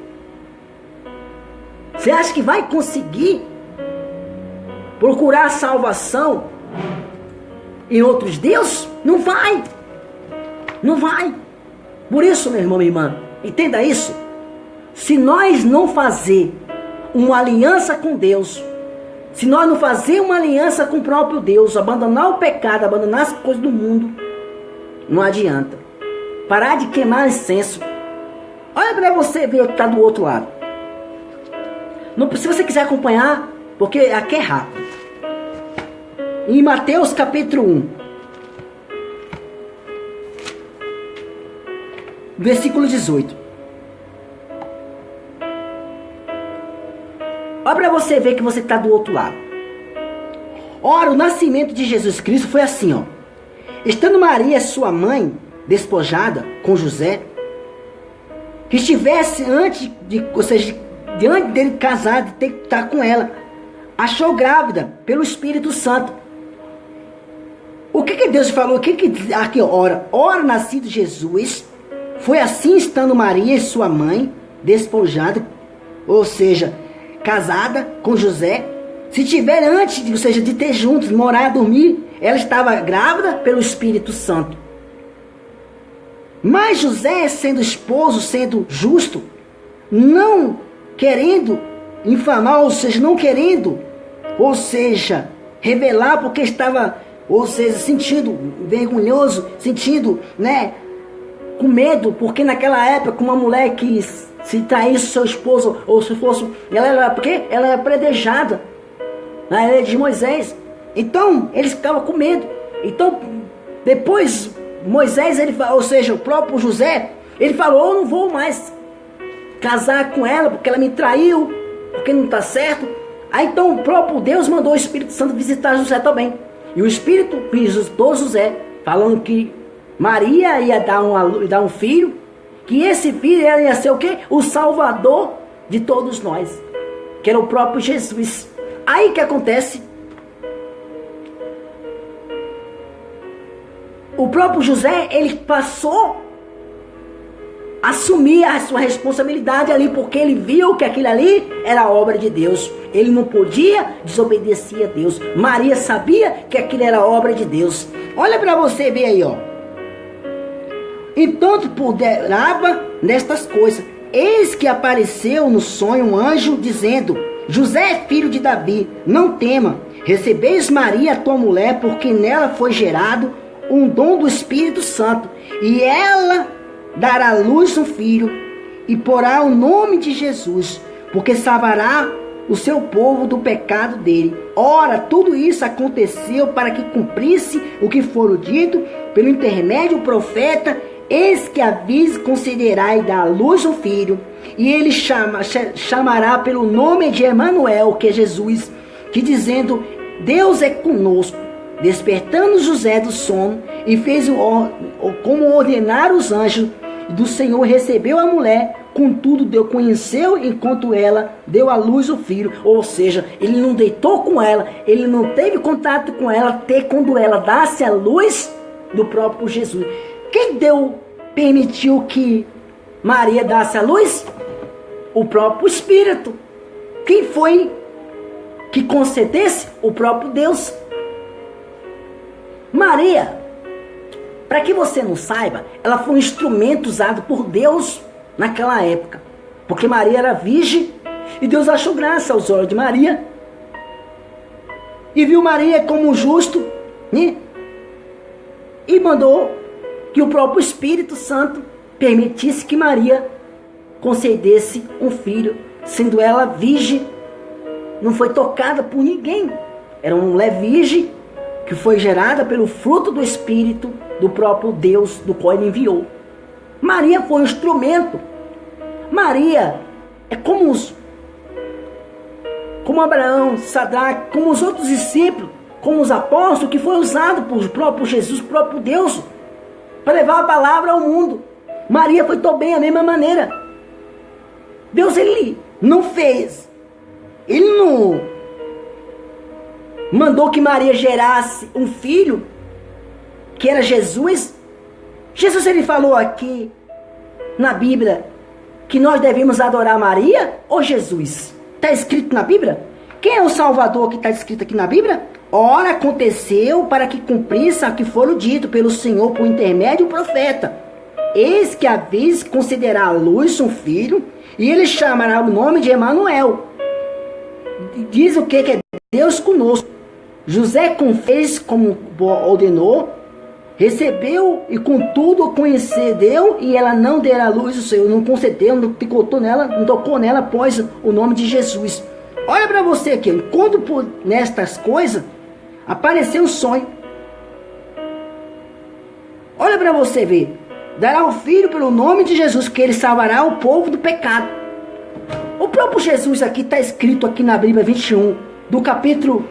Você acha que vai conseguir procurar salvação em outros deuses? Não vai. Não vai. Por isso, meu irmão, minha irmã, entenda isso. Se nós não fazer uma aliança com Deus, se nós não fazer uma aliança com o próprio Deus, abandonar o pecado, abandonar as coisas do mundo, não adianta. Parar de queimar incenso. Olha para você ver o que está do outro lado. Se você quiser acompanhar, porque aqui é rápido. Em Mateus capítulo 1, versículo 18. Olha para você ver que você está do outro lado. Ora, o nascimento de Jesus Cristo foi assim, ó. Estando Maria, sua mãe, despojada com José, que estivesse antes dele casar, de ter que estar com ela, achou grávida pelo Espírito Santo. O que Deus falou? Aqui, ora, nascido Jesus, foi assim estando Maria, sua mãe, despojada, ou seja, casada com José, se tiver antes, ou seja, de ter juntos, morar, dormir, ela estava grávida pelo Espírito Santo. Mas José, sendo esposo, sendo justo, não querendo infamar, ou seja, revelar, porque estava, ou seja, sentindo vergonhoso, sentindo, né, com medo, porque naquela época uma mulher que se traísse seu esposo, ou se fosse, ela era predejada, ela era de Moisés. Então eles ficavam com medo. Então depois Moisés, ou seja, o próprio José, Ele falou: eu não vou mais casar com ela porque ela me traiu, porque não está certo. Aí então o próprio Deus mandou o Espírito Santo visitar José também. E o Espírito visitou José, falando que Maria ia dar um filho, que esse filho ia ser o quê? O Salvador de todos nós, que era o próprio Jesus. Aí o que acontece? O próprio José, ele passou a assumir a sua responsabilidade ali, porque ele viu que aquilo ali era obra de Deus. Ele não podia desobedecer a Deus. Maria sabia que aquilo era obra de Deus. Olha para você ver aí, ó. Enquanto ponderava nestas coisas, eis que apareceu no sonho um anjo dizendo: José, filho de Davi, não tema, recebeis Maria, tua mulher, porque nela foi gerado um dom do Espírito Santo, e ela dará à luz um filho, e porá o nome de Jesus, porque salvará o seu povo do pecado dele. Ora, tudo isso aconteceu para que cumprisse o que for dito pelo intermédio do profeta: eis que a virgem concederá e dar à luz um filho, e ele chamará pelo nome de Emanuel, que é Jesus, que dizendo: Deus é conosco. Despertando José do sono, e fez como ordenaram os anjos do Senhor, recebeu a mulher, contudo conheceu enquanto ela deu à luz o filho. Ou seja, ele não deitou com ela, ele não teve contato com ela até quando ela desse a luz do próprio Jesus. Quem permitiu que Maria desse a luz? O próprio Espírito. Quem foi que concedesse? O próprio Deus. Maria, para que você não saiba, ela foi um instrumento usado por Deus naquela época. Porque Maria era virgem e Deus achou graça aos olhos de Maria. E viu Maria como justo, né? E mandou que o próprio Espírito Santo permitisse que Maria concedesse um filho, sendo ela virgem, não foi tocada por ninguém. Era uma mulher virgem, que foi gerada pelo fruto do Espírito do próprio Deus, do qual ele enviou. Maria foi um instrumento. Maria é como Abraão, Sadraque, como os outros discípulos, como os apóstolos, que foi usado por próprio Jesus, o próprio Deus, para levar a palavra ao mundo. Maria foi também a mesma maneira. Deus, ele não fez, ele não mandou que Maria gerasse um filho, que era Jesus. Jesus, ele falou aqui na Bíblia que nós devemos adorar Maria ou Jesus? Está escrito na Bíblia? Quem é o Salvador que está escrito aqui na Bíblia? Ora, aconteceu para que cumprisse o que for dito pelo Senhor por intermédio do profeta. Eis que a vez concederá à luz um filho, e ele chamará o nome de Emanuel. Diz o que é Deus conosco. José fez como ordenou, recebeu e contudo concedeu, e ela não deu à luz o Senhor, não concedeu, não tocou nela após o nome de Jesus. Olha para você aqui, quando nestas coisas apareceu um sonho. Olha para você ver. Dará o filho pelo nome de Jesus, que ele salvará o povo do pecado. O próprio Jesus aqui está escrito aqui na Bíblia 21, do capítulo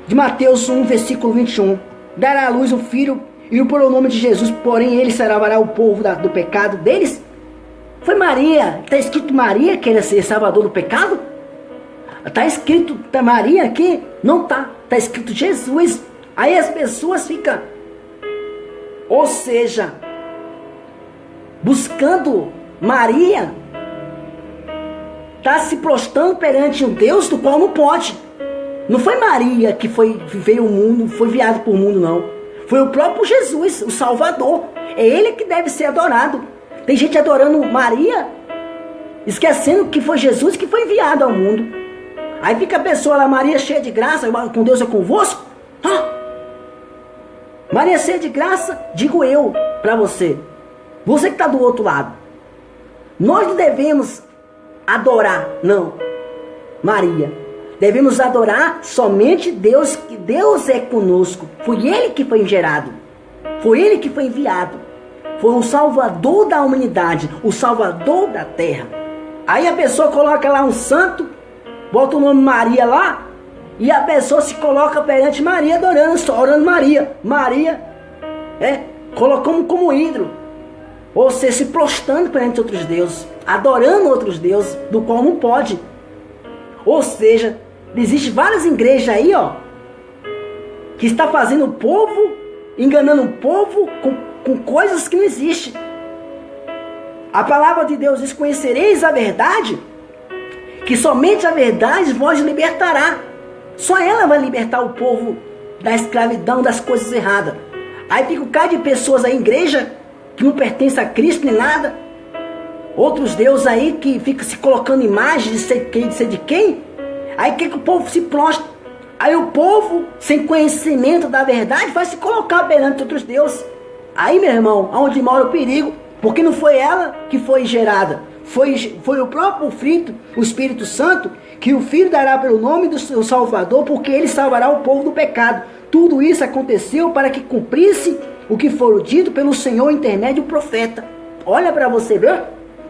de Mateus 1, versículo 21. Dará à luz um filho, e por o nome de Jesus, porém ele salvará o povo do pecado deles. Foi Maria, está escrito Maria que era ser salvador do pecado? Está escrito Maria aqui? Não está, está escrito Jesus. Aí as pessoas ficam, ou seja, buscando Maria, está se prostrando perante um Deus do qual não pode. Não foi Maria que veio ao mundo, foi enviado para o mundo, não. Foi o próprio Jesus, o Salvador. É ele que deve ser adorado. Tem gente adorando Maria, esquecendo que foi Jesus que foi enviado ao mundo. Aí fica a pessoa lá, Maria cheia de graça, com Deus é convosco. Maria cheia de graça, digo eu para você. Você que está do outro lado. Nós não devemos adorar, não, Maria. Devemos adorar somente Deus, que Deus é conosco. Foi Ele que foi gerado. Foi Ele que foi enviado. foi o salvador da humanidade, o salvador da terra. Aí a pessoa coloca lá um santo, bota o nome Maria lá, e a pessoa se coloca perante Maria, orando Maria. Maria, colocando como ídolo. Ou seja, se prostrando perante outros deuses, adorando outros deuses, do qual não pode. Ou seja, existem várias igrejas aí, que está fazendo o povo, enganando o povo com coisas que não existem. A palavra de Deus diz: conhecereis a verdade, que somente a verdade vos libertará. Só ela vai libertar o povo da escravidão, das coisas erradas. Aí fica um bocado de pessoas aí, igreja, que não pertence a Cristo nem nada. Outros deuses aí que ficam se colocando imagens de ser de quem. Aí que o povo se prostra. Aí o povo, sem conhecimento da verdade, vai se colocar perante outros deuses. Aí, meu irmão, aonde mora o perigo? Porque não foi ela que foi gerada. Foi o próprio Filho, o Espírito Santo, que o Filho dará pelo nome do seu Salvador, porque ele salvará o povo do pecado. Tudo isso aconteceu para que cumprisse o que foi dito pelo Senhor intermédio do profeta. Olha para você ver.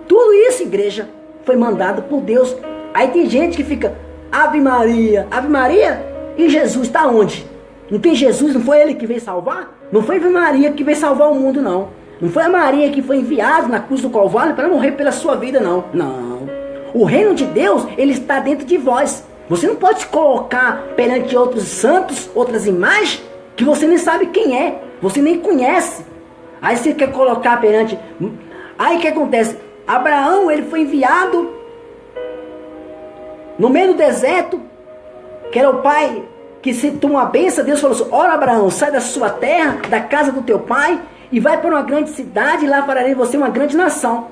Tudo isso, igreja, foi mandado por Deus. Aí tem gente que fica: Ave Maria, Ave Maria. E Jesus está onde? Não tem Jesus? Não foi ele que veio salvar? Não foi a Maria que veio salvar o mundo, não. Não foi a Maria que foi enviada na cruz do Calvário para morrer pela sua vida, não. Não. O reino de Deus, ele está dentro de vós. Você não pode se colocar perante outros santos, outras imagens, que você nem sabe quem é. Você nem conhece. Aí você quer colocar perante... Aí o que acontece? Abraão, ele foi enviado no meio do deserto, que era o pai que se tomou a bênção. Deus falou assim: ora, Abraão, sai da sua terra, da casa do teu pai, e vai para uma grande cidade, e lá farei você uma grande nação.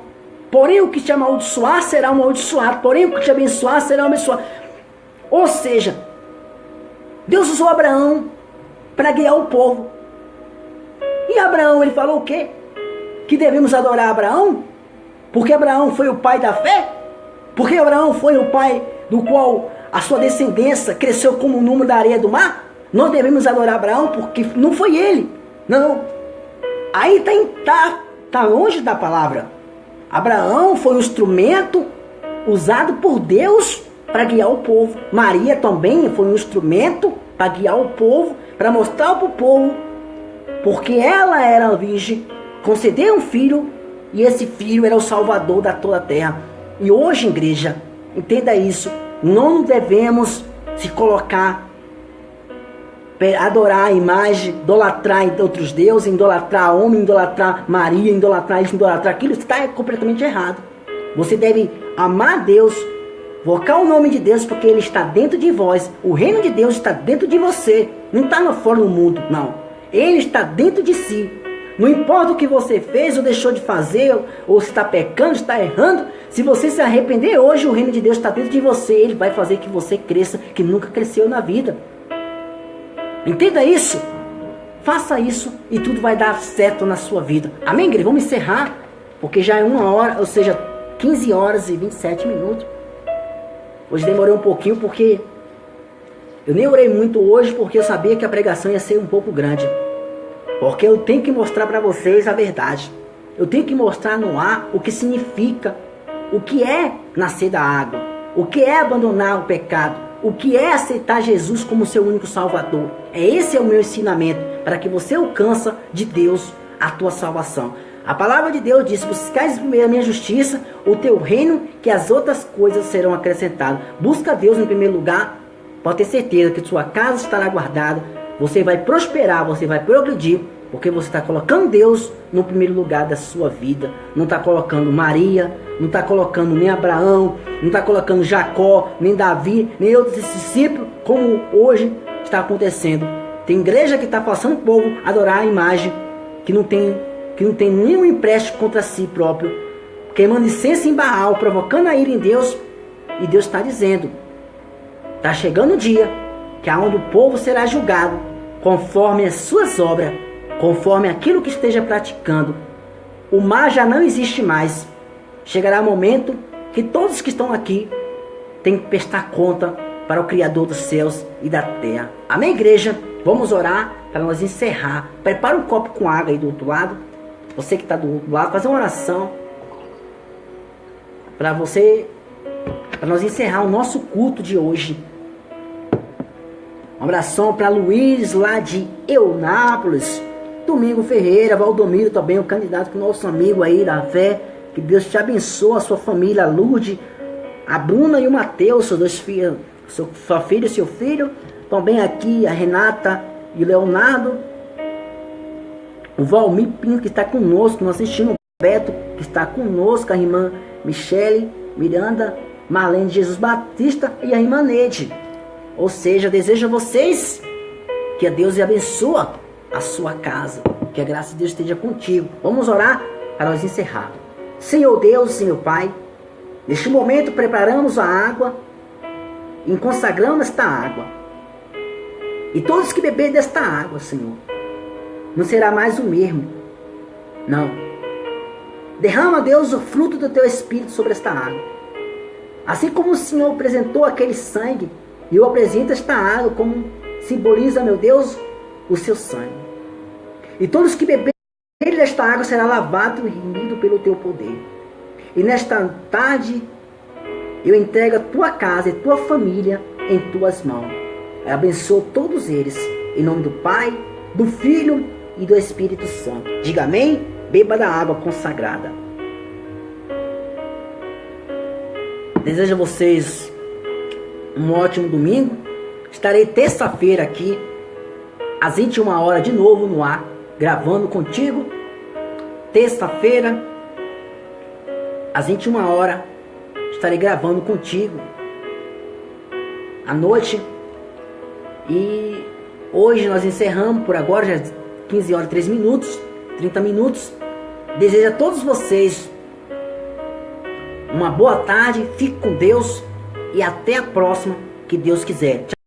Porém, o que te amaldiçoar será amaldiçoado, porém o que te abençoar será abençoado. Ou seja, Deus usou Abraão para guiar o povo. E Abraão, ele falou o quê? Que devemos adorar Abraão? Porque Abraão foi o pai da fé? Porque Abraão foi o pai do qual a sua descendência cresceu como o número da areia do mar? Nós devemos adorar Abraão porque não foi ele. Não. Aí tá longe da palavra. Abraão foi um instrumento usado por Deus para guiar o povo. Maria também foi um instrumento para guiar o povo, para mostrar para o povo, porque ela era virgem, concedeu um filho, e esse filho era o salvador da toda a terra. E hoje, igreja, entenda isso, não devemos se colocar, adorar a imagem, idolatrar outros deuses, idolatrar homem, idolatrar Maria, idolatrar isso, idolatrar aquilo. Isso está completamente errado. Você deve amar Deus, invocar o nome de Deus, porque Ele está dentro de vós. O reino de Deus está dentro de você. Não está lá fora no mundo, não. Ele está dentro de si. Não importa o que você fez ou deixou de fazer, ou se está pecando, está errando. Se você se arrepender hoje, o reino de Deus está dentro de você. Ele vai fazer que você cresça, que nunca cresceu na vida. Entenda isso. Faça isso e tudo vai dar certo na sua vida. Amém, igreja? Vamos encerrar, porque já é 1 hora, ou seja, 15 horas e 27 minutos. Hoje demorei um pouquinho porque eu nem orei muito hoje, porque eu sabia que a pregação ia ser um pouco grande. Porque eu tenho que mostrar para vocês a verdade. Eu tenho que mostrar no ar o que significa, o que é nascer da água, o que é abandonar o pecado, o que é aceitar Jesus como seu único Salvador. Esse é o meu ensinamento, para que você alcance de Deus a tua salvação. A palavra de Deus diz: buscais primeiro a minha justiça, o teu reino, que as outras coisas serão acrescentadas. Busca Deus em primeiro lugar, pode ter certeza que sua casa estará guardada. Você vai prosperar, você vai progredir, porque você está colocando Deus no primeiro lugar da sua vida. Não está colocando Maria, não está colocando nem Abraão, não está colocando Jacó, nem Davi, nem outros discípulos, como hoje está acontecendo. Tem igreja que está passando o povo a adorar a imagem, que não tem nenhum empréstimo contra si próprio, queimando incenso em Baal, provocando a ira em Deus. E Deus está dizendo: está chegando o dia que aonde o povo será julgado conforme as suas obras, conforme aquilo que esteja praticando. O mar já não existe mais. Chegará o momento que todos que estão aqui têm que prestar conta para o Criador dos céus e da terra. Amém, igreja? Vamos orar para nós encerrar. Prepara um copo com água aí do outro lado. você que está do lado, fazer uma oração para nós encerrar o nosso culto de hoje. Um abração para Luiz lá de Eunápolis, Domingo Ferreira, Valdomiro também, o candidato com nosso amigo aí da fé. Que Deus te abençoe, a sua família, a Lourdes, a Bruna e o Mateus, seus dois filhos, sua filha e seu filho. Também aqui a Renata e o Leonardo. O Valmir Pinto, que está conosco, nós assistimos. O Beto, que está conosco. A irmã Michele Miranda, Marlene Jesus Batista e a irmã Neide. Ou seja, desejo a vocês que a Deus abençoe a sua casa. Que a graça de Deus esteja contigo. Vamos orar para nós encerrar. Senhor Deus, Senhor Pai, neste momento preparamos a água e consagramos esta água. E todos que beberem desta água, Senhor, não será mais o mesmo. Não. Derrama, Deus, o fruto do Teu Espírito sobre esta água. Assim como o Senhor apresentou aquele sangue, e eu apresento esta água como simboliza, meu Deus, o Seu sangue. E todos que beberem desta água será lavado e remido pelo Teu poder. E nesta tarde, eu entrego a Tua casa e Tua família em Tuas mãos. Eu abençoo todos eles, em nome do Pai, do Filho e do Espírito Santo. Diga amém, beba da água consagrada. Desejo a vocês um ótimo domingo. Estarei terça-feira aqui, às 21 horas de novo no ar, gravando contigo. Terça-feira, às 21 horas, estarei gravando contigo à noite. E hoje nós encerramos por agora, já 15 horas e 3 minutos, 30 minutos. Desejo a todos vocês uma boa tarde, fique com Deus e até a próxima, que Deus quiser.